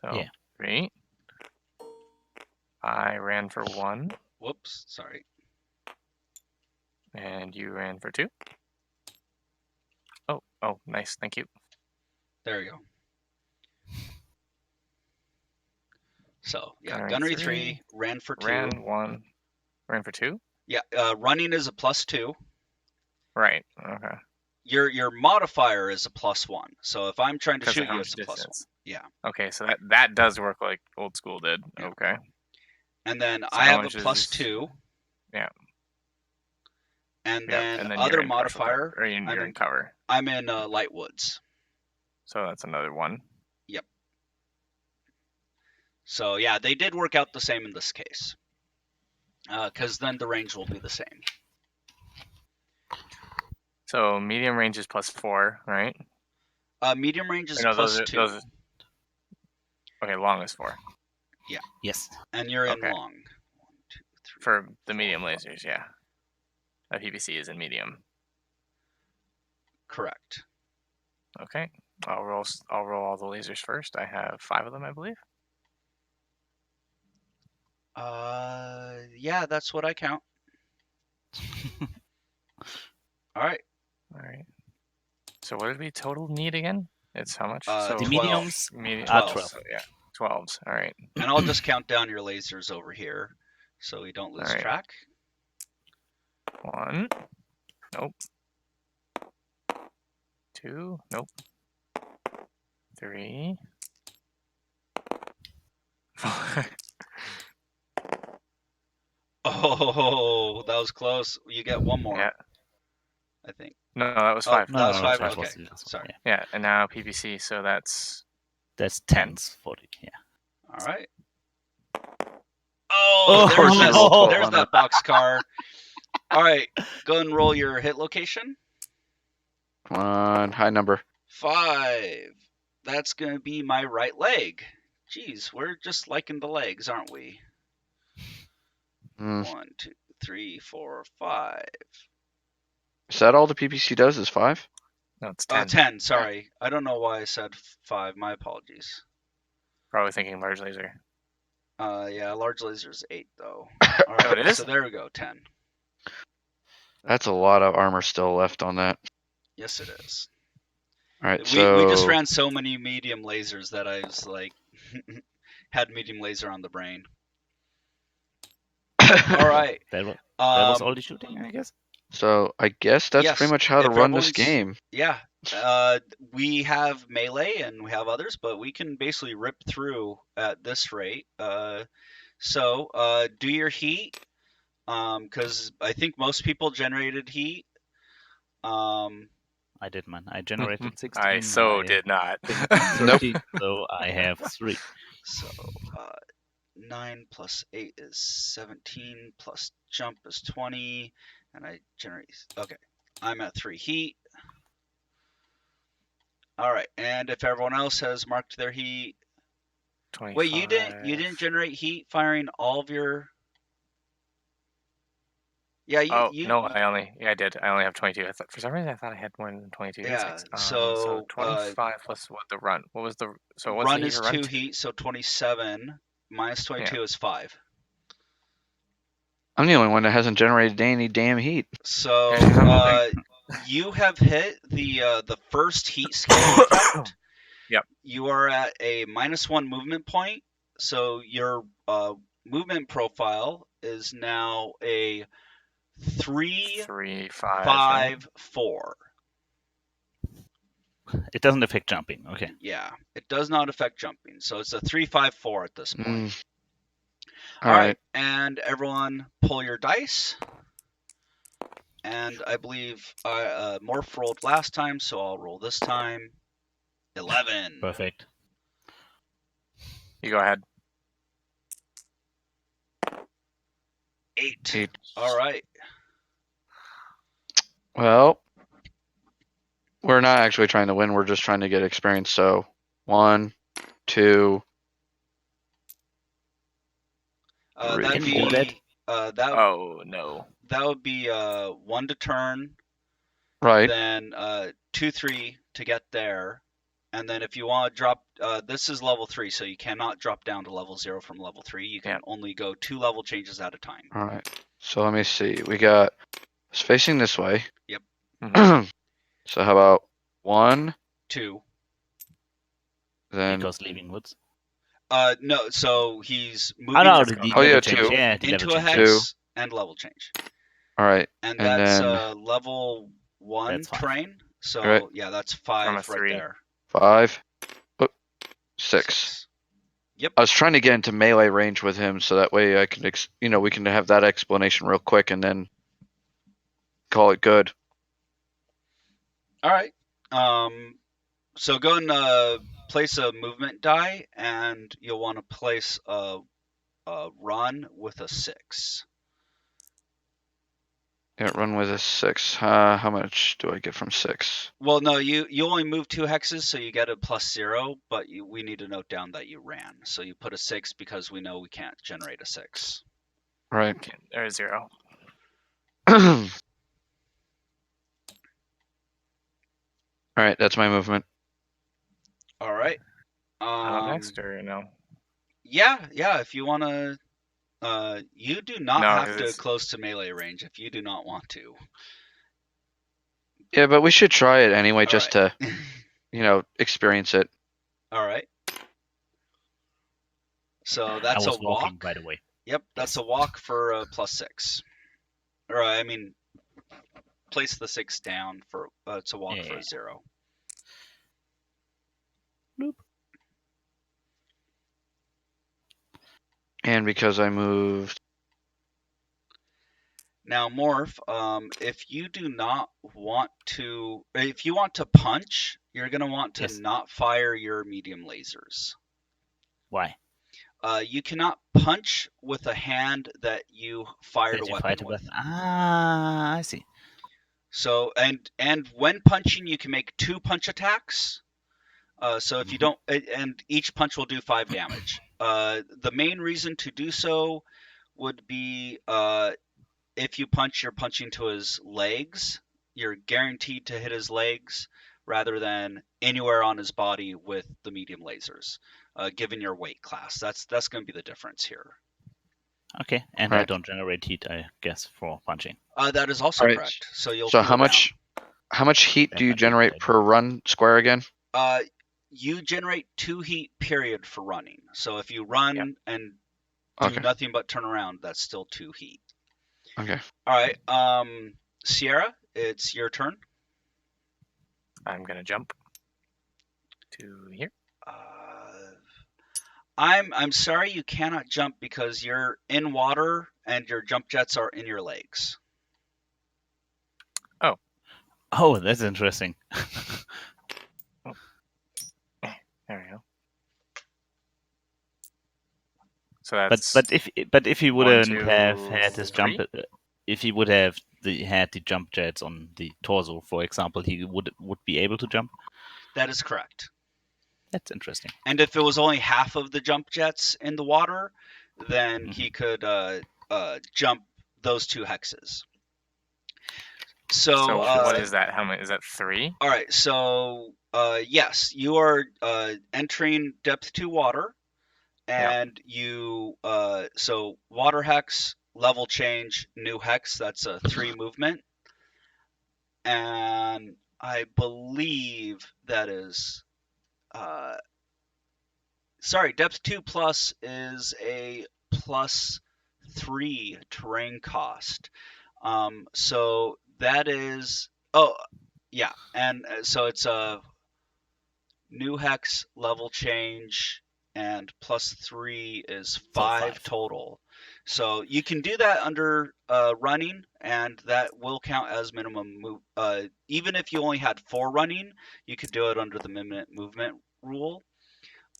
So Yeah. 3. I ran for 1, Whoops, sorry. and you ran for 2. Oh, Oh, nice. Thank you. There you go. So yeah, Gunnery gunnery 3, 3, ran for 2. Ran 1. Ran for 2? Yeah, running is a +2. Right. Okay. Your modifier is a +1. So if I'm trying to Because of shoot how you, much it's a +1. distance. Yeah. Okay, so that does work like old school did. Yeah. Okay. And then So I how have a much is- +2. Yeah. And Yeah, then, and then other you're in partial modifier, cover, or you're in cover. I'm in light woods. So that's another 1. Yep. So yeah, they did work out the same in this case. Because then the range will be the same. So medium range is +4, right? Medium range is Or no, +2. those. Okay, long is 4. Yes. And you're in Okay. long. 1, 2, 3. For the medium lasers, yeah. A PVC is in medium. Correct. Okay. I'll roll all the lasers first. I have 5 of them, I believe. Yeah, that's what I count. All right. All right. So what did we total need again? It's how much? The so The 12. mediums medium, are 12. 12. So, yeah, 12s. All right. And I'll just count down your lasers over here, so we don't lose All right. track. 1. Nope. 2. Nope. 3. 4. Oh, that was close. You get one more. Yeah. I think. No, that was 5. That was No, 5. five Okay. was the last one, Sorry. yeah. Yeah, and now PPC, so that's That's 10s for the, yeah. All right. Oh, Oh, there's that boxcar. All right, go ahead and roll your hit location. Come on, high number. 5. That's gonna be my right leg. Jeez, we're just liking the legs, aren't we? 1, 2, 3, 4, 5. Is that all the PPC does? Is 5? no, it's 10. 10. Sorry, I don't know why I said 5. My apologies. Probably thinking large laser. Yeah, large laser's 8 though. All Oh, it right, is? so there we go, 10. That's a lot of armor still left on that. Yes, it is. All right, We just ran so many medium lasers that I was like, had medium laser on the brain. All right. That was all the shooting, I guess. So I guess that's Yes, pretty much how to if run this everyone's- game. Yeah. We have melee and we have others, but we can basically rip through at this rate. So do your heat, because I think most people generated heat. I did mine. I generated 16. I did not. Nope. 13, so I have 3. So 9 plus 8 is 17, plus jump is 20, and I generate. Okay, I'm at 3 heat. All right, and if everyone else has marked their heat, 25. wait, you didn't generate heat firing all of your. Yeah, I did. I only have 22. For some reason I thought I had more than 22. Yeah, so 25 plus what the run? What was the what's run the is heat for 2 run? heat, so 27 minus 22 is 5. I'm the only one that hasn't generated any damn heat. So you have hit the first heat scale effect. Yep. You are at a -1 movement point, so your movement profile is now a 3, 3, 5. 5, 4. It doesn't affect jumping. Okay. Yeah, it does not affect jumping, so it's a 3, 5, 4 at this point. All right. And everyone pull your dice. And I believe Morph rolled last time, so I'll roll this time. 11. Perfect. You go ahead. 8. 8. All right. Well, we're not actually trying to win. We're just trying to get experience. So 1, 2. That'd Can be we do that? Oh no. That would be 1 to turn, Right. then 2, 3 to get there, and then if you want to drop, this is level 3, so you cannot drop down to level 0 from level 3. You can only go 2 level changes at a time. All right. So let me see. We got it's facing this way. Yep. Mhm. So how about 1. 2. Then Because leaving woods. No, so he's Oh moving no, Just the going level yeah, change. 2. Yeah, the level into a change. hex Two. and level change. All right. And And that's then level 1 That's 5. terrain. So Right. yeah, that's From 5 a right 3. there. 5. Oh, 6. 6. Yep. I was trying to get into melee range with him, so that way I can, we can have that explanation real quick and then call it good. All right. So go and place a movement die, and you'll want to place a run with a 6. Yeah, run with a 6. How much do I get from 6? Well, no, you only move 2 hexes, so you get a +0. But we need to note down that you ran, so you put a 6 because we know we can't generate a 6. Right. Okay, there's 0. All right, that's my movement. All right. Next or no? Yeah. If you want to, you do not No, have 'cause to it's- close to melee range if you do not want to. Yeah, but we should try it anyway, All just right. to, experience it. All right. So I that's a was walking, walk. by the way. Yep, that's Yes. a walk for a +6. Or I mean, place the 6 down for it's a walk for Yeah. a 0. Bloop. And because I moved, Now, Morph, if you do not want to, if you want to punch, you're going to want to Yes. not fire your medium lasers. Why? You cannot punch with a hand that you fired Did a you weapon fight a with. weapon? Ah, I see. So, and when punching, you can make 2 punch attacks. So if you don't, and each punch will do 5 damage. The main reason to do so would be if you punch, you're punching to his legs. You're guaranteed to hit his legs rather than anywhere on his body with the medium lasers, given your weight class. That's going to be the difference here. Okay, and I Right. don't generate heat, I guess, for punching. That is also All right. correct. So you'll So cool how much heat That do you might be a good generate idea. per run square again? down. You generate 2 heat period for running. So if you run and do Okay. nothing but turn around, that's still 2 heat. Okay. All right. Sierra, it's your turn. I'm gonna jump to here. I'm sorry you cannot jump because you're in water and your jump jets are in your legs. Oh, that's interesting. There we go. So that's but if he 1, wouldn't 2, have had his 3? jump, if he would have had the jump jets on the torso, for example, he would be able to jump. That is correct. That's interesting. And if it was only half of the jump jets in the water, then he could jump those 2 hexes. So what is that? How many? Is that 3? All right. So yes, you are entering depth 2 water, and you so water hex, level change, new hex. That's a 3 movement, and I believe that is sorry, depth 2 plus is a +3 terrain cost. So that is yeah, and so it's a new hex, level change, and +3 is 5 total. So you can do that under running, and that will count as minimum move. Even if you only had 4 running, you could do it under the minute movement rule.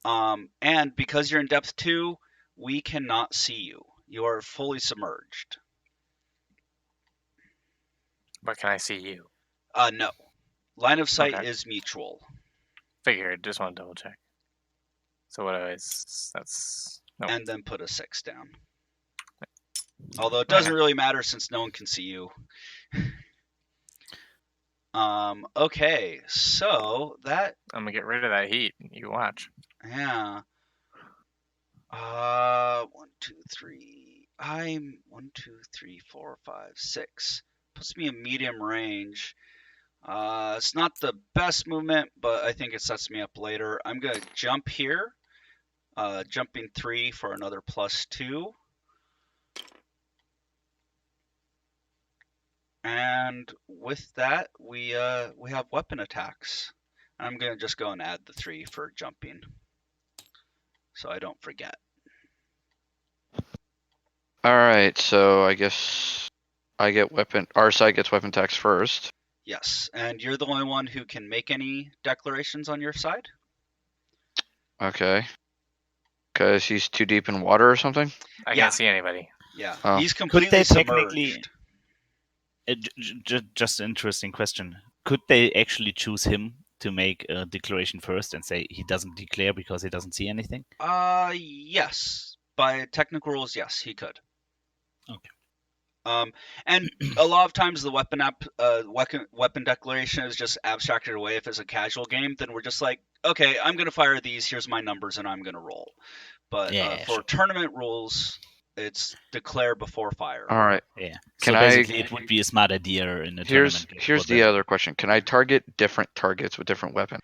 And because you're in depth 2, we cannot see you. You are fully submerged. But can I see you? No. Line of sight Okay. is mutual. Figured. Just want to double check. So what is that's no. And then put a 6 down. Although it doesn't really matter since no one can see you. Okay, so that I'm gonna get rid of that heat. You watch. yeah. 1, 2, 3. I'm 1, 2, 3, 4, 5, 6. Puts me in medium range. It's not the best movement, but I think it sets me up later. I'm going to jump here. Jumping 3 for another +2. And with that, we have weapon attacks. I'm going to just go and add the 3 for jumping, so I don't forget. All right, so I guess I get weapon. Our side gets weapon attacks first. Yes, and you're the only one who can make any declarations on your side. Okay. Because he's too deep in water or something? I Yeah. can't see anybody. Yeah, Oh. he's Could completely they submerged. technically? Just an interesting question. Could they actually choose him to make a declaration first and say he doesn't declare because he doesn't see anything? Yes. By technical rules, yes, he could. Okay. And a lot of times the weapon declaration is just abstracted away. If it's a casual game, then we're just like, okay, I'm gonna fire these. Here's my numbers, and I'm gonna roll. But Yeah, for sure. tournament rules, it's declare before fire. All right. Yeah. Can So I- basically, it would be a smart idea in a tournament. game Here's for the them. other question. Can I target different targets with different weapons?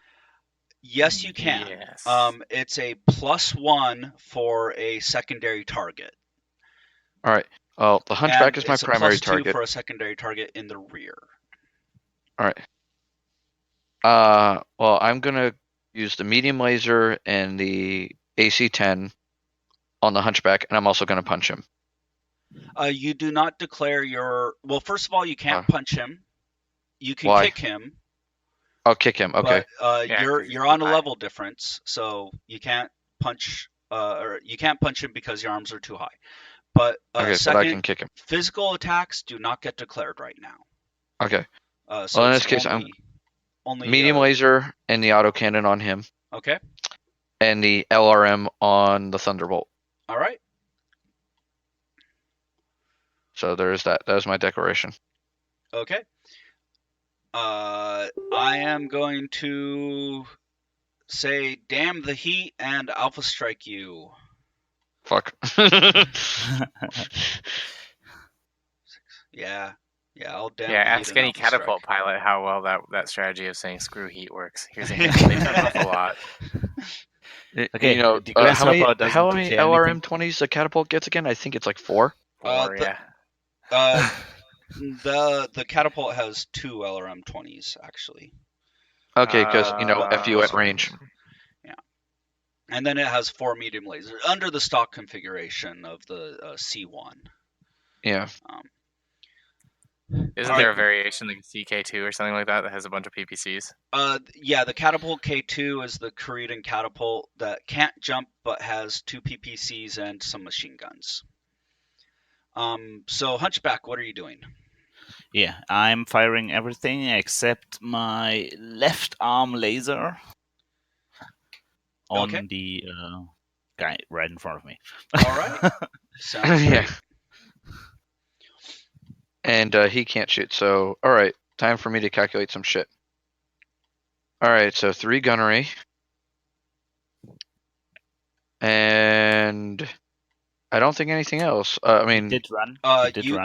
Yes, you can. Yes. It's a +1 for a secondary target. All right. Well, the Hunchback And is my it's a primary +2 target. for a secondary target in the rear. All right. Well, I'm gonna use the medium laser and the AC-10 on the Hunchback, and I'm also gonna punch him. You do not declare your. Well, first of all, you can't punch him. You can Why? kick him. I'll kick him. Okay. But Yeah, 'cause he's you're on too a high. level difference, so you can't punch. Or you can't punch him because your arms are too high. But Okay, but I second, can kick him. physical attacks do not get declared right now. Okay. So Well, in it's this case, I'm only medium laser and the autocannon on him, Okay. and the LRM on the Thunderbolt. All right. So there is that. That was my declaration. Okay. I am going to say, "Damn the heat," and Alpha Strike you. Fuck. Yeah, I'll damn Yeah, the heat ask and any Alpha Strike. catapult pilot how well that strategy of saying screw heat works. Here's a hint. They turn off a lot. Okay, You know, the Grand how many Hopper doesn't LRM declare anything. 20s a catapult gets again? I think it's like 4. Or the- yeah. The catapult has 2 LRM 20s actually, Okay, because FU at sorry. range. and then it has 4 medium lasers under the stock configuration of the C1. Yeah. Isn't there a variation like CK2 or something like that that has a bunch of PPCs? Yeah, the catapult K2 is the Korean catapult that can't jump but has 2 PPCs and some machine guns. So Hunchback, what are you doing? Yeah, I'm firing everything except my left arm laser on Okay. the guy right in front of me. All right. Sounds Yeah. great. And he can't shoot, so alright, time for me to calculate some shit. Alright, so 3 gunnery. And I don't think anything else. I mean, He did run.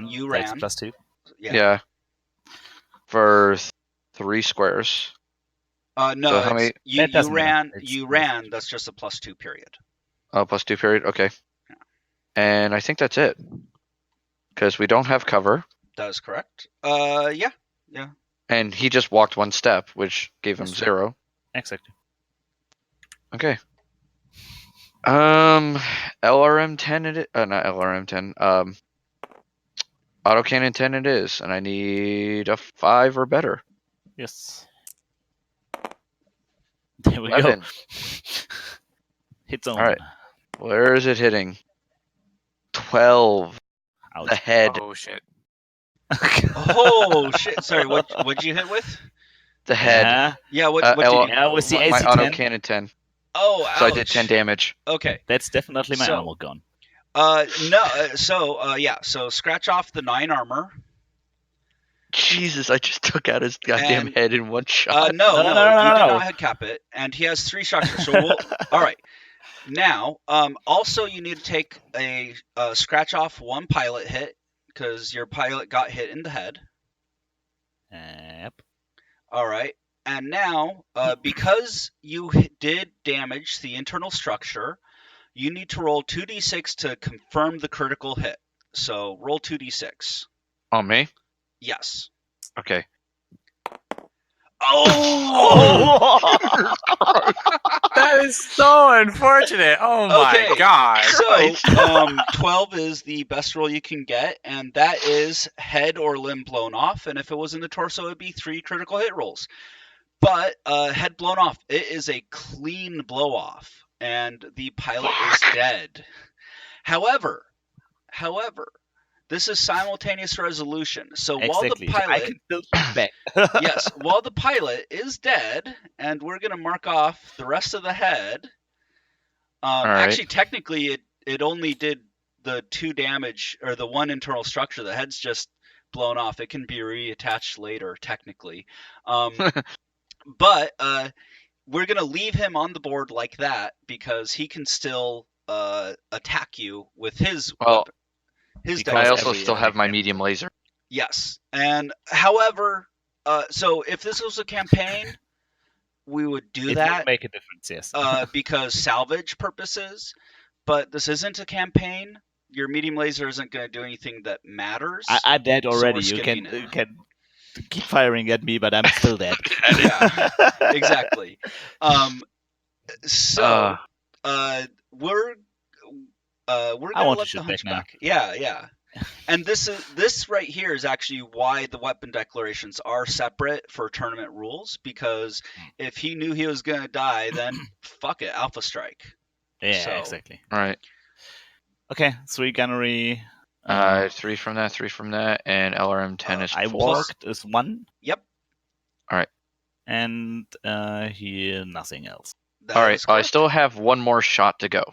You That's ran. +2. Yeah. for 3 squares. No, So how many? you doesn't matter. ran. It's- You ran. That's just a +2 period. Oh, +2 period. Okay. And I think that's it. Because we don't have cover. That is correct. Yeah. And he just walked 1 step, which gave him That's right. 0. Exactly. Okay. LRM 10 it is. Not LRM 10. Autocannon 10 it is, and I need a 5 or better. Yes. There we 11. go. Hit zone. All right. Where is it hitting? 12. Ouch. The head. Oh shit. Oh shit! Sorry, what'd you hit with? The head. Yeah. Yeah. What L- did you? Yeah, with the My AC-10. autocannon 10. Oh, ouch. So I did 10 damage. Okay. That's definitely my So- armor gun. No. So scratch off the 9 armor. Jesus, I just took out his goddamn And- head in one shot. No, No, you no. did not head cap it, and he has 3 structures. So all right. Now, also you need to take a scratch off 1 pilot hit because your pilot got hit in the head. Yep. All right. And now, because you did damage the internal structure, you need to roll 2d6 to confirm the critical hit. So roll 2d6. On me? Yes. Okay. Oh! That is so unfortunate. Oh my Okay, god. So, 12 is the best roll you can get, and that is head or limb blown off. And if it was in the torso, it'd be 3 critical hit rolls. But head blown off, it is a clean blow off, and the pilot is dead. However, this is simultaneous resolution. So while the Exactly. I pilot, can still shoot back. yes, while the pilot is dead, and we're gonna mark off the rest of the head. right. Actually, technically, it only did the 2 damage or the 1 internal structure. The head's just blown off. It can be reattached later, technically. But we're gonna leave him on the board like that because he can still attack you with his Well, weapon. His because I deck. also every still have attack my can- medium laser. Yes, and however, so if this was a campaign, we would do It that would make a difference, yes. because salvage purposes. But this isn't a campaign. Your medium laser isn't going to do anything that matters. I'm dead so already. we're You skipping can it. keep firing at me, but I'm still dead. Yeah, exactly. So we're I gonna want to let shoot the back now. hunchback. Yeah. And this right here is actually why the weapon declarations are separate for tournament rules, because if he knew he was gonna die, then fuck it, Alpha Strike. Yeah, So- exactly. All right. Okay, 3 gunnery. 3 from that, and LRM 10 is I 4. walked is 1. Yep. And here nothing else. That All right. is I correct. still have one more shot to go,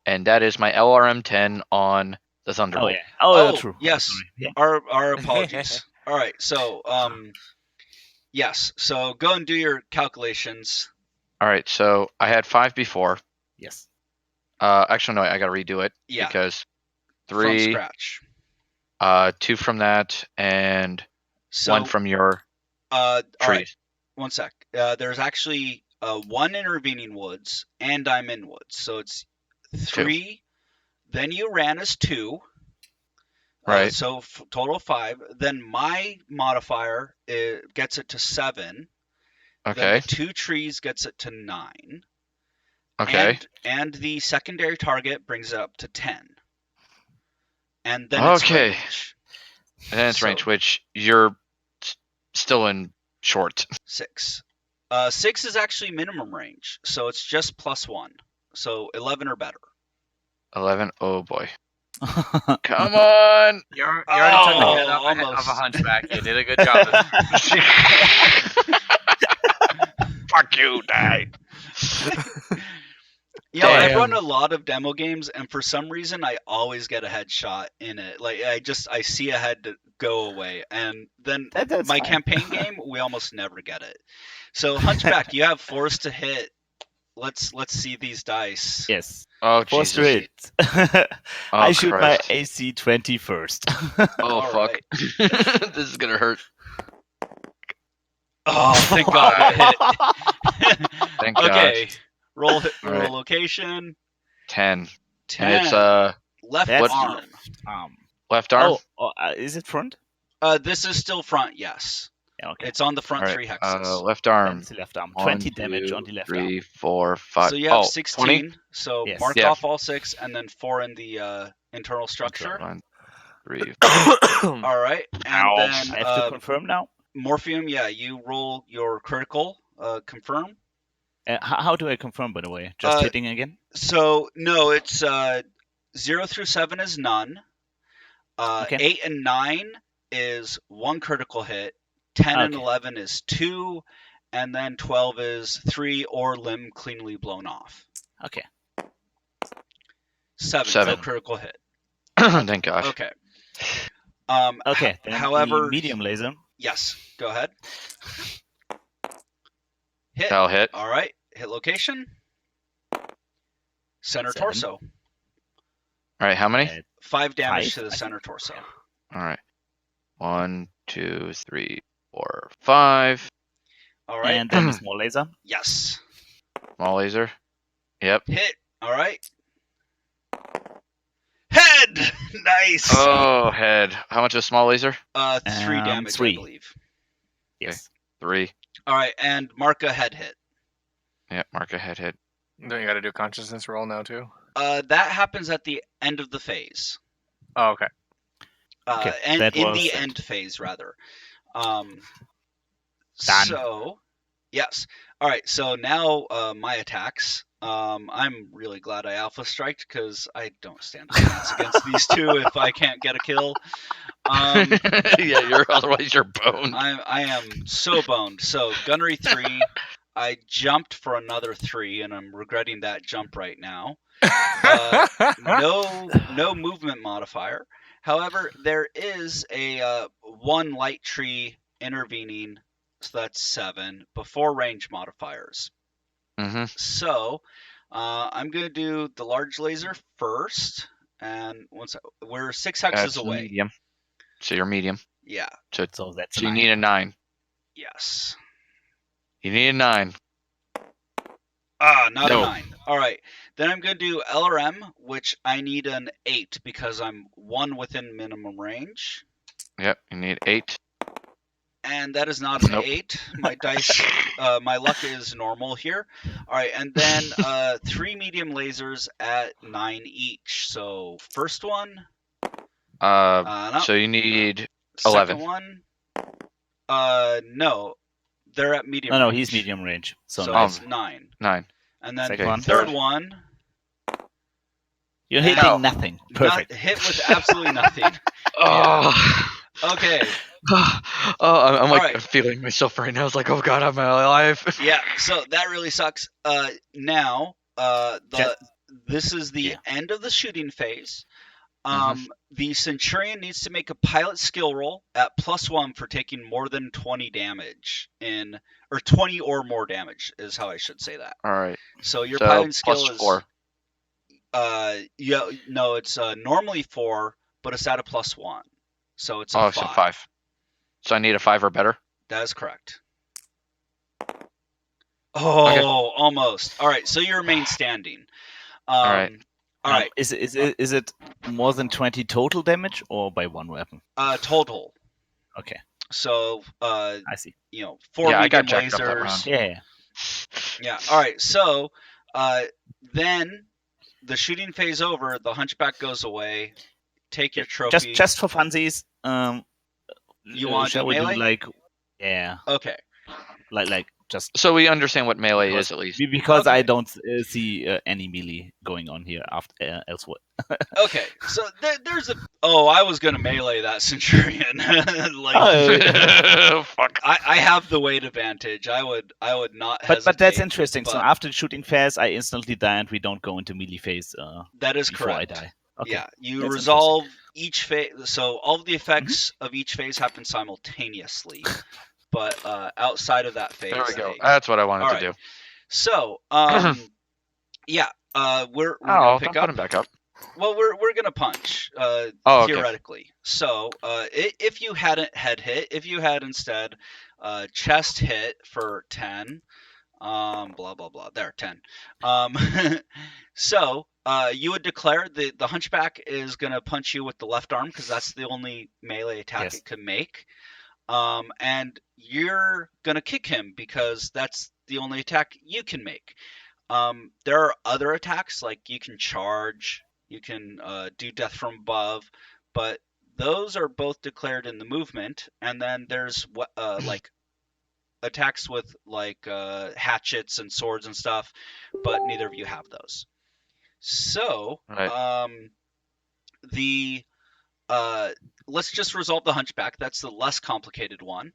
and that is my LRM 10 on the Thunderbolt. Oh yeah. Oh, Oh, true. yes. Sorry. Yeah. Our apologies. All right, so yes, so go and do your calculations. All right. So I had 5 before. Yes. Actually, no, I got to redo it Yeah, because from 3, scratch. 2 from that, and So 1 from your all trees. right, one sec. There's actually 1 intervening woods, and I'm in woods, so it's 3. Then you ran as 2. Right. So total 5. Then my modifier gets it to 7. Then Okay. the 2 trees gets it to 9. Okay. And the secondary target brings it up to 10. And then it's Okay. range. And then it's So- range, which you're still in short. 6. 6 is actually minimum range, so it's just +1. So 11 or better. 11. Oh boy. Come on. You already took the hit Oh, of a almost. hunchback. You did a good job. Fuck you, die. Yeah, I've Damn. run a lot of demo games, and for some reason, I always get a headshot in it. Like I see a head to go away, and then That's my fine. campaign game, we almost never get it. So Hunchback, you have force to hit. Let's see these dice. Yes. Oh Force to Jesus. hit. Oh, I shoot Christ. my AC 20 first. Oh All fuck. right. This is gonna hurt. Oh, thank God it hit. Thank God. Okay, roll All right. location. 10. 10. And it's left That's arm. left arm. Is it front? This is still front. Yes, Yeah, okay. it's on the front All right. 3 hexes. Left arm. That's the left arm. 1, 20 damage 2, on the left 3, arm. 4, 5. So you have oh, 16. 20? So Yes. mark Yeah. off all 6, and then 4 in the internal structure. 1, 3. All right, and Ow. then I have to confirm now. Morpheum. Yeah, you roll your critical. Confirm. How do I confirm, by the way? Just hitting again? So no, it's 0 through 7 is none. Okay. 8 and 9 is 1 critical hit. 10 and Okay. 11 is 2, and then 12 is 3 or limb cleanly blown off. Okay. 7, no Seven. critical hit. Thank gosh. Okay. Okay. Then however, the medium laser. yes, go ahead. Hit. That'll hit. All right. Hit location. Center 7. torso. All right. How many? 5 damage 5, to the I center torso. All right. 1, 2, 3, 4, 5. All right. And then the small laser. Yes. Small laser. Yep. Hit. All right. Head. Nice. Oh, head. How much is small laser? 3 damage, 3. I believe. Yes. 3. All right, and mark a head hit. Yep. Mark a head hit. Don't you got to do a consciousness roll now too? That happens at the end of the phase. Oh, okay. Okay, And that in was the it. end phase, rather. Done. So, yes. All right, so now my attacks. I'm really glad I alpha striked because I don't stand a chance against these two if I can't get a kill. Yeah, otherwise you're boned. I am so boned. So gunnery 3, I jumped for another 3, and I'm regretting that jump right now. No movement modifier. However, there is a 1 light tree intervening, so that's 7 before range modifiers. Mm-hmm. So I'm gonna do the large laser first, and we're 6 hexes That's away. medium. So you're medium. Yeah. So that's So you need a 9. Yes. You need a 9. Not No. a 9. All right. Then I'm going to do LRM, which I need an 8 because I'm 1 within minimum range. Yep. You need 8. And that is not an Nope. 8. My dice, my luck is normal here. All right. And then 3 medium lasers at 9 each. So first one. No. So you need Second 11. one. No. They're at medium No, range. he's medium range. So So 9. it's 9. 9. And then Second the one. third one. You're hitting No. nothing. Perfect. Hit with absolutely nothing. Oh. Okay. I'm like Alright. feeling myself right now. It's like, oh god, I'm alive. Yeah, so that really sucks. Now, this is the end of the shooting phase. The Centurion needs to make a pilot skill roll at +1 for taking more than 20 damage or 20 or more damage is how I should say that. All right. So your piloting skill is +4. it's normally 4, but it's at a +1. So it's a 5. So 5. So I need a 5 or better. That is correct. Oh, okay. Almost. All right, so you remain standing. All right. All right. Is it more than 20 total damage or by one weapon? Total. Okay. So I see. 4 I medium got jacked up that round. lasers. Yeah. Yeah. All right. So then the shooting phase over, the hunchback goes away. Take your trophy. Just for funsies. You want shall to we melee? do like? Yeah. Okay. Like just. So we understand what melee is at least. Because Okay. I don't see any melee going on here after elsewhere. Okay, so there's I was gonna melee that Centurion. Fuck. I have the weight advantage. I would not hesitate. But that's interesting. but So after the shooting phase, I instantly die, and we don't go into melee phase. That is before correct. I die. Okay. Yeah, you That's resolve each phase. So all of the effects of each phase happen simultaneously. But outside of that phase, There we go. That's what I wanted to do. So yeah, we're gonna don't pick put him back up. Well, we're gonna punch Okay. theoretically. So if you hadn't head hit, if you had instead chest hit for 10, blah blah blah. There, 10. So you would declare the hunchback is gonna punch you with the left arm because that's the only melee attack it can make. And you're gonna kick him because that's the only attack you can make. There are other attacks like you can charge, you can do death from above, but those are both declared in the movement. And then there's like attacks with like hatchets and swords and stuff, but neither of you have those. So let's just resolve the hunchback. That's the less complicated one.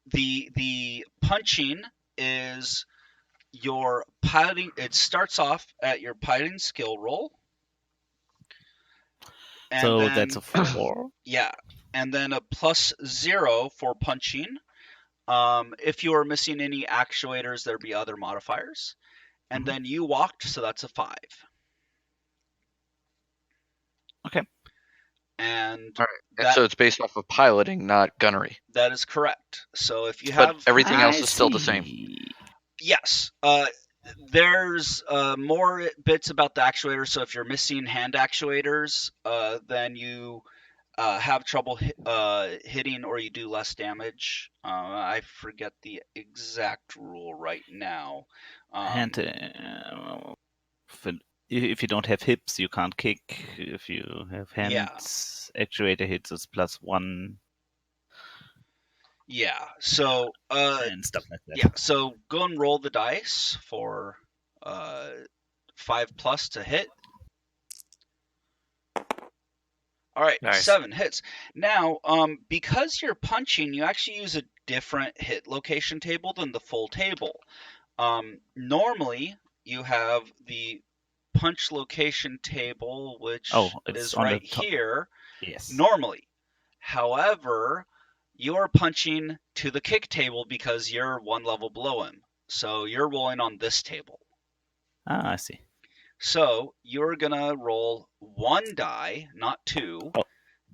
The punching is your piloting. It starts off at your piloting skill roll. And so then, that's a 4. Yeah, and then a +0 for punching. If you are missing any actuators, there'd be other modifiers. And then you walked, so that's a 5. Okay. and All right. And that so it's based off of piloting, not gunnery. that is correct. So if you But have everything else I is still the same. see. yes, there's more bits about the actuator. So if you're missing hand actuators, then you have trouble hitting or you do less damage. I forget the exact rule right now. And if you don't have hips, you can't kick. If you have Yeah. hands, actuator hits is +1 Yeah. So and stuff like that. yeah. So go and roll the dice for 5+ to hit. All right, Nice. 7 hits. Now, because you're punching, you actually use a different hit location table than the full table. Normally, you have the punch location table, which It's is on the right top. here, Yes. normally. However, you're punching to the kick table because you're one level below him. So you're rolling on this table. I see. So you're going to roll 1 die, not 2. Oh,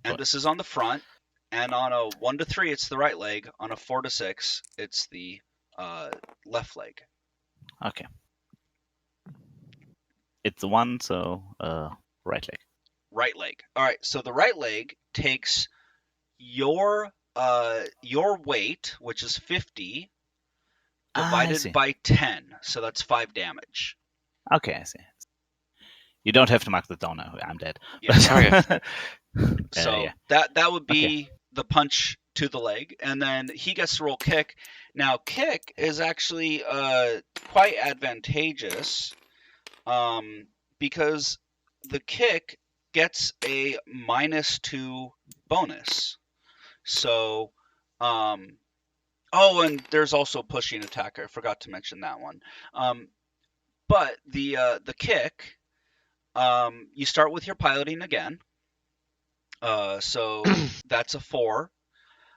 And boy. this is on the front. And on a 1 to 3, it's the right leg. On a 4 to 6, it's the left leg. Okay. It's 1, so right leg. Right leg. All right. So the right leg takes your weight, which is 50, I divided see. by 10. So that's 5 damage. Okay, I see. You don't have to mark that down now. I'm dead. Yeah. Okay. So yeah. that would be the punch to the leg, and then he gets to roll kick. Now kick is actually quite advantageous, because the kick gets a -2 bonus. So, oh, and there's also pushing attack. I forgot to mention that one. But the kick, you start with your piloting again. So that's a 4.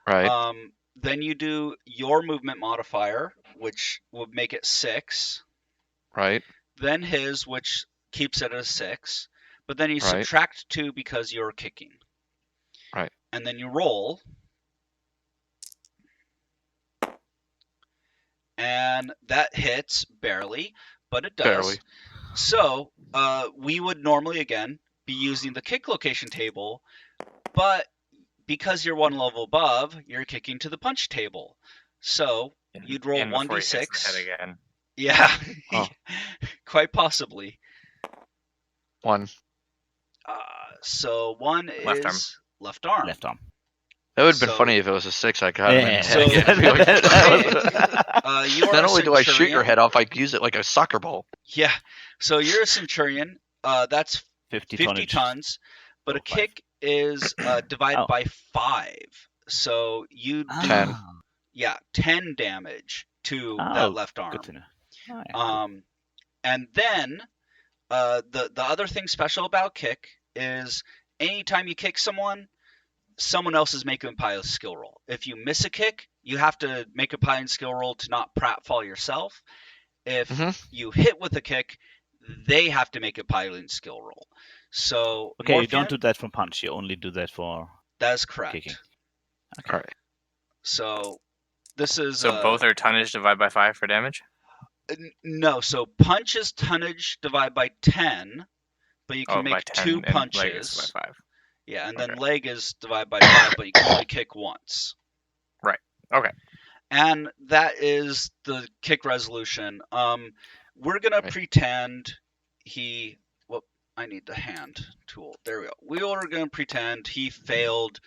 Right. Then you do your movement modifier, which would make it 6. Right. Then his, which keeps it at a 6. But then you Right. subtract 2 because you're kicking. Right. And then you roll. And that hits barely, but it does. Barely. So we would normally, again, be using the kick location table, but because you're 1 level above, you're kicking to the punch table. So you'd roll And before he hits the 1d6. head again. Yeah, Oh. quite possibly. 1. So 1 Left arm. is left arm. Left arm. That would have been So- funny if it was a 6. I got him in Yeah. the head again. I'd be like, You are not a only do I shoot your centurion. head off, I use it like a soccer ball. Yeah. So you're a centurion. That's 50 50 tons, but a 5. kick is divided Oh. by 5. So you do 10. 10 damage to Oh, that left arm. Good to know. Oh, yeah, cool. And then the other thing special about kick is anytime you kick someone else is making a pilot skill roll. If you miss a kick, you have to make a pilot skill roll to not pratfall yourself. If you hit with a kick, they have to make a piloting skill roll. So Okay, you don't Morpheus, do that from punch. You only do that for that is correct. kicking. All right. So this is So both are tonnage divided by 5 for damage? no. So punch is tonnage divided by 10, but you can by make 10 2 and leg is punches. by 5. Yeah, and then Okay. leg is divided by 5, but you can only kick once. Right. Okay. And that is the kick resolution. We're gonna pretend he. Well, I need the hand tool. There we go. We are gonna pretend he failed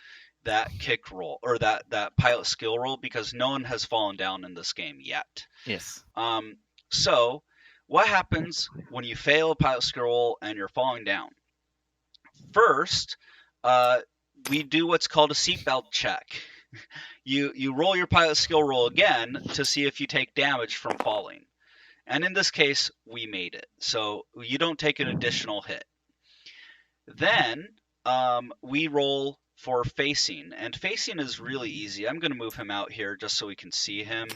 that kick roll or that pilot skill roll because no one has fallen down in this game yet. Yes. So what happens when you fail a pilot skill roll and you're falling down? First, we do what's called a seatbelt check. You roll your pilot skill roll again to see if you take damage from falling. And in this case, we made it. So you don't take an additional hit. Then we roll for facing. And facing is really easy. I'm going to move him out here just so we can see him.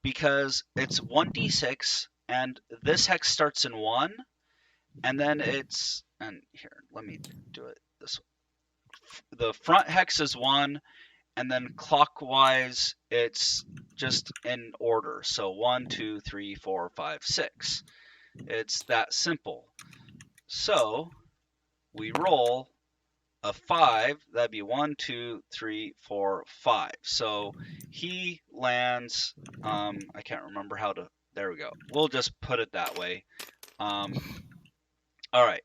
Because it's 1d6, and this hex starts in 1. And then it's... And here, let me do it this way. the front hex is 1, and then clockwise it's just in order. So 1, 2, 3, 4, 5, 6. It's that simple. So we roll a 5. That'd be 1, 2, 3, 4, 5. So he lands. I can't remember how to. There we go. We'll just put it that way. All right.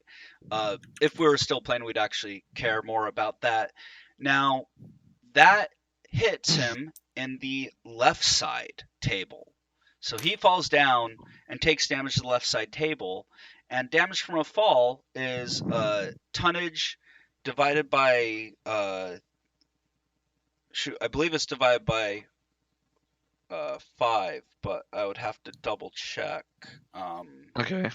If we were still playing, we'd actually care more about that. Now, that hits him in the left side table. So he falls down and takes damage to the left side table. And damage from a fall is tonnage divided by, I believe it's divided by 5, but I would have to double check. Okay.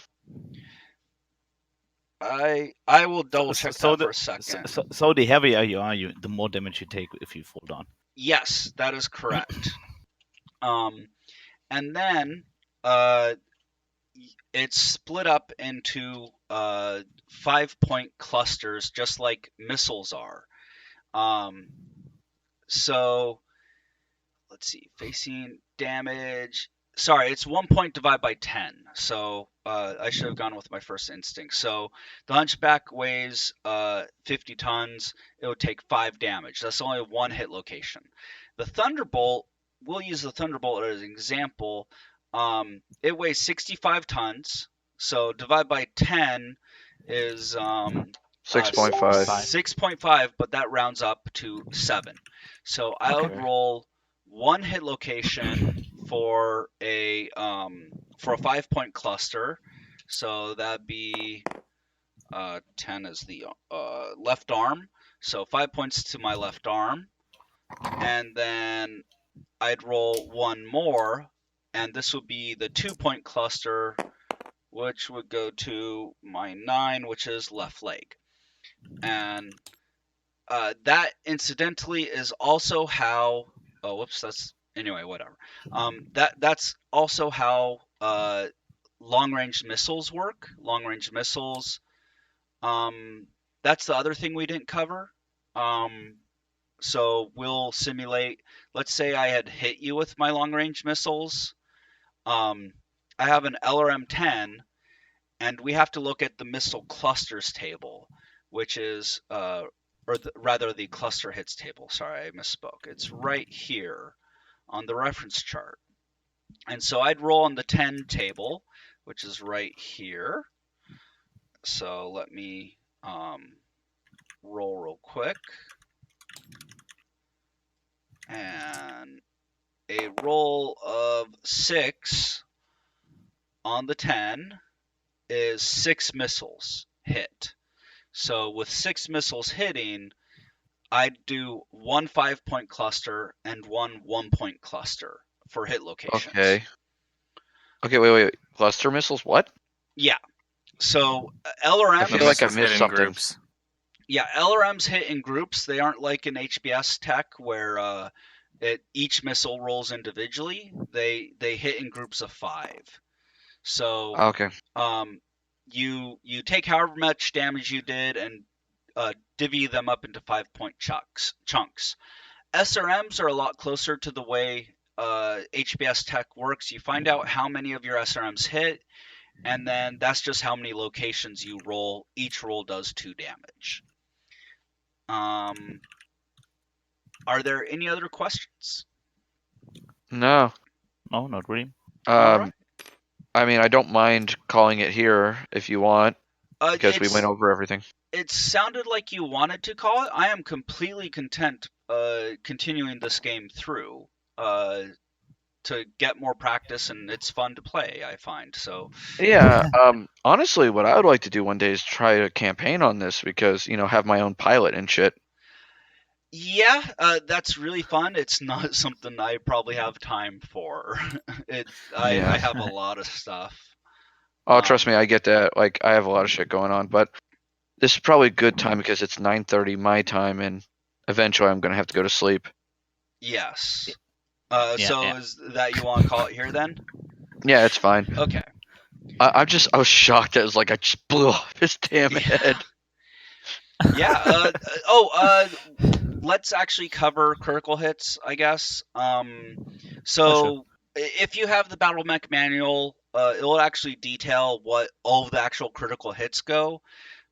I will double check that for a second. So the heavier you are, the more damage you take if you fall down. Yes, that is correct. And then it's split up into 5-point clusters, just like missiles are. So let's see, facing damage. Sorry, it's 1 point divided by 10. So I should have gone with my first instinct. So the Hunchback weighs 50 tons. It would take 5 damage. That's only one hit location. The Thunderbolt, we'll use the Thunderbolt as an example. It weighs 65 tons. So divide by 10 is 6.5. 6.5, but that rounds up to 7. So I would roll 1 hit location for a 5-point cluster. So that'd be 10 is the left arm. So 5 points to my left arm. And then I'd roll 1 more, and this would be the 2-point cluster, which would go to my 9, which is left leg. And that incidentally is also how anyway, whatever. That's also how long-range missiles work. Long-range missiles, that's the other thing we didn't cover. So we'll simulate, let's say I had hit you with my long-range missiles. I have an LRM-10, and we have to look at the missile clusters table, which is, rather the cluster hits table. Sorry, I misspoke. It's right here on the reference chart. And so I'd roll on the 10 table, which is right here. So let me roll real quick. And a roll of 6 on the 10 is 6 missiles hit. So with 6 missiles hitting, I'd do 1 5-point cluster and 1 1-point cluster for hit locations. Okay, wait. Cluster missiles, what? Yeah. So LRM, I feel like I missed something. Groups. Yeah, LRMs hit in groups. They aren't like in HBS tech where each missile rolls individually. They hit in groups of 5. So Okay. You take however much damage you did and divvy them up into 5-point chunks. SRMs are a lot closer to the way HBS tech works. You find out how many of your SRMs hit, and then that's just how many locations you roll. Each roll does 2 damage. Are there any other questions? No. No, not really. All right. I mean, I don't mind calling it here if you want, because we went over everything. It sounded like you wanted to call it. I am completely content continuing this game through to get more practice, and it's fun to play, I find. So yeah, honestly, what I would like to do one day is try a campaign on this because, have my own pilot and shit. Yeah, that's really fun. It's not something I probably have time for. I have a lot of stuff. Oh, trust me, I get that. Like, I have a lot of shit going on, but this is probably a good time because it's 9:30 my time, and eventually I'm gonna have to go to sleep. Yes. Is that you want to call it here then? Yeah, it's fine. Okay. I was shocked. It was like I just blew off his damn head. Yeah. Let's actually cover critical hits, I guess. Oh, sure. So if you have the Battle Mech manual, it will actually detail what all of the actual critical hits go.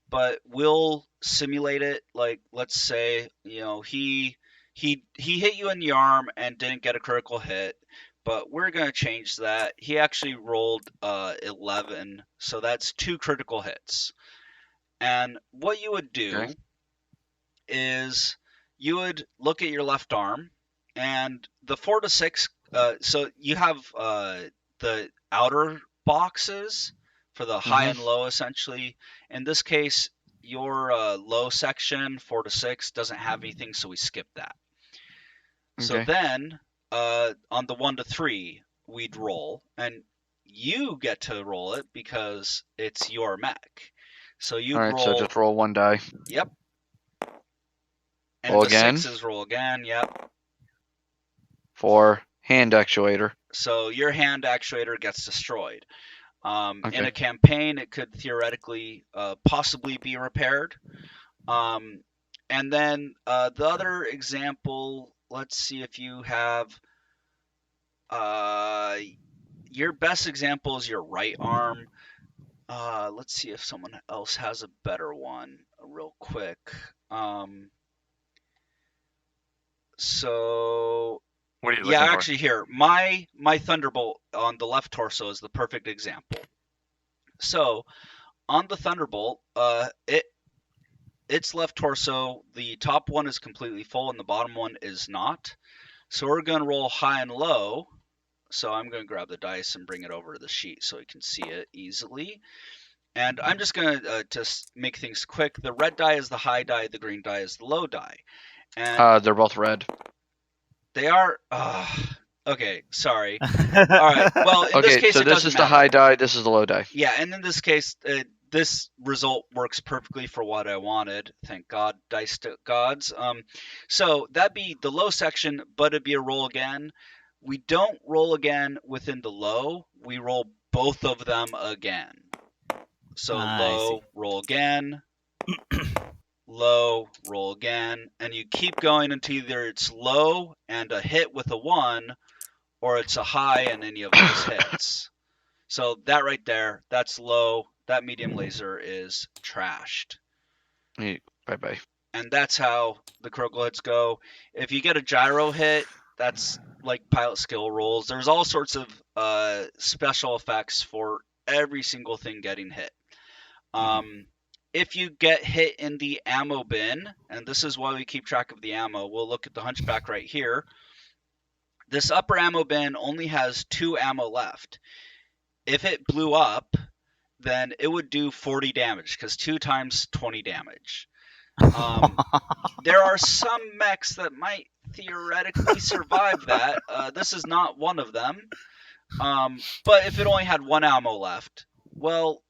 But we'll simulate it. Like, let's say, he hit you in the arm and didn't get a critical hit. But we're gonna change that. He actually rolled 11, so that's 2 critical hits. And what you would Okay. do is you would look at your left arm and the 4 to 6. So you have the outer boxes for the high and Mm-hmm. low, essentially. In this case, your low section 4 to 6 doesn't have anything, so we skip that. So Okay. then on the 1 to 3 we'd roll, and you get to roll it because it's your mech. So All you'd right. So roll. just roll 1 die. Yep. And Roll the again. sixes roll again. Yep. For hand actuator. So your hand actuator gets destroyed. In Okay. a campaign, it could theoretically possibly be repaired. And then the other example, let's see if you have. Your best example is your right arm. Let's see if someone else has a better one, real quick. So What are you yeah, looking for? actually, here my Thunderbolt on the left torso is the perfect example. So on the Thunderbolt, its left torso, the top one is completely full and the bottom one is not. So we're going to roll high and low. So I'm going to grab the dice and bring it over to the sheet so you can see it easily. And I'm just going to just make things quick. The red die is the high die, the green die is the low die. And They're both red. they are. Okay, sorry. All right. Well, in this Okay. case, So it this doesn't is the matter. high die. This is the low die. Yeah, and in this case, this result works perfectly for what I wanted. Thank God, dice gods. So that'd be the low section, but it'd be a roll again. We don't roll again within the low. We roll both of them again. So I see. low, roll again. Low, roll again, and you keep going until either it's low and a hit with a 1, or it's a high and any of those hits. So that right there, that's low. That medium laser is trashed. Bye bye. And that's how the critical hits go. If you get a gyro hit, that's like pilot skill rolls. There's all sorts of special effects for every single thing getting hit. If you get hit in the ammo bin, and this is why we keep track of the ammo, we'll look at the Hunchback right here. This upper ammo bin only has 2 ammo left. If it blew up, then it would do 40 damage, because 2 times 20 damage. There are some mechs that might theoretically survive that. This is not one of them. But if it only had 1 ammo left, well,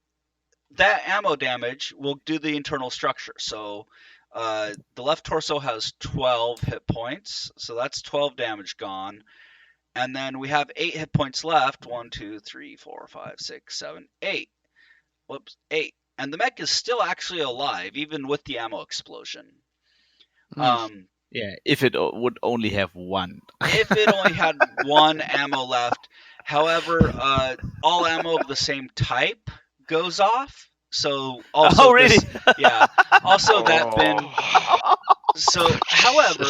that ammo damage will do the internal structure. So the left torso has 12 hit points, so that's 12 damage gone. And then we have 8 hit points left. 1, 2, 3, 4, 5, 6, 7, 8. Whoops, 8. And the mech is still actually alive, even with the ammo explosion. Yeah, if it would only have one. If it only had 1 ammo left. However, all ammo of the same type goes off. So also Oh, really? yeah. Also that bin. Oh. So, however,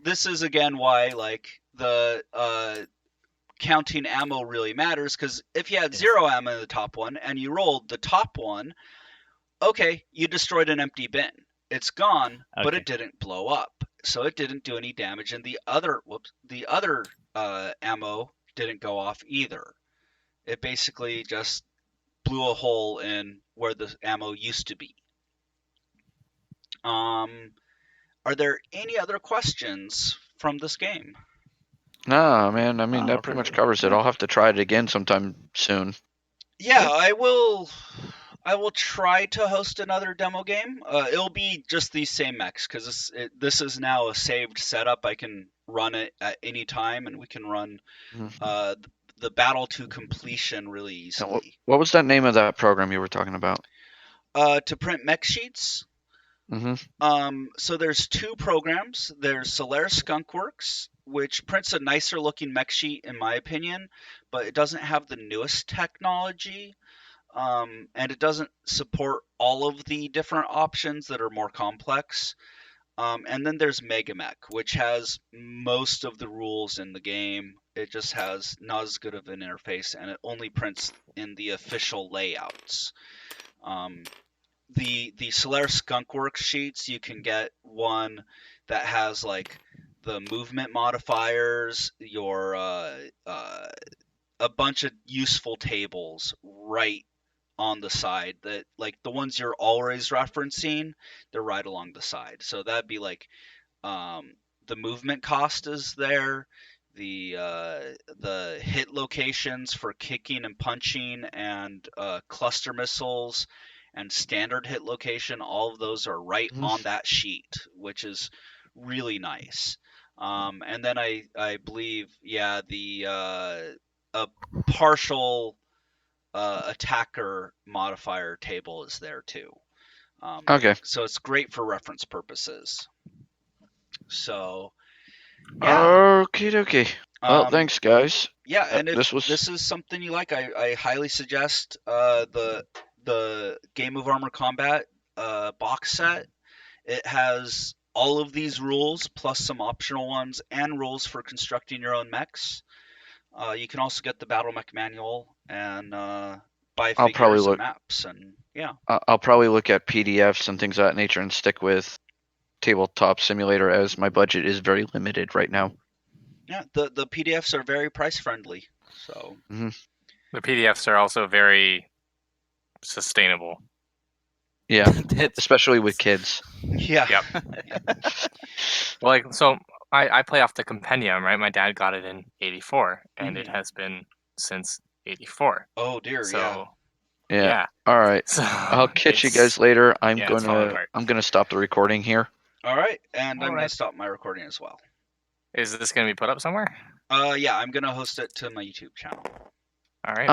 this is again why like the counting ammo really matters, because if you had Yes. 0 ammo in the top one and you rolled the top one, okay, you destroyed an empty bin. It's gone, but Okay. it didn't blow up, so it didn't do any damage. And the other ammo didn't go off either. It basically just blew a hole in where the ammo used to be. Are there any other questions from this game? No, man. I mean, Oh, that pretty much okay. covers it. I'll have to try it again sometime soon. Yeah, I will try to host another demo game. It'll be just these same mechs, because this is now a saved setup. I can run it at any time, and we can run Mhm. the battle to completion really And easily. what was that name of that program you were talking about? To print mech sheets, So there's 2 programs. There's Solaris Skunkworks, which prints a nicer looking mech sheet in my opinion, but it doesn't have the newest technology. And it doesn't support all of the different options that are more complex. And then there's Megamech, which has most of the rules in the game. It just has not as good of an interface, and it only prints in the official layouts. The Solaris Skunkworks sheets, you can get one that has like the movement modifiers, your a bunch of useful tables right on the side, that like the ones you're always referencing, they're right along the side. So that'd be like the movement cost is there, the hit locations for kicking and punching, and cluster missiles and standard hit location. All of those are right on that sheet, which is really nice. And then I believe, yeah, the a partial attacker modifier table is there too. Okay. So it's great for reference purposes. So, yeah. Okie dokie. Well, thanks, guys. Yeah, and if this is something you like, I highly suggest the Game of Armor Combat box set. It has all of these rules plus some optional ones and rules for constructing your own mechs. You can also get the Battle Mech manual and buy I'll probably figures and look. maps, and yeah. I'll probably look at PDFs and things of that nature and stick with Tabletop Simulator, as my budget is very limited right now. Yeah, the PDFs are very price friendly. So The PDFs are also very sustainable. Yeah, especially with kids. Yeah. Yep. Like, so I play off the compendium, right? My dad got it in '84, and it has been since '84. Oh dear, So yeah. All right. So I'll catch you guys later. I'm it's falling apart. gonna stop the recording here. All right, and I'm All gonna right. stop my recording as well. Is this going to be put up somewhere? Yeah, I'm gonna host it to my YouTube channel. All right.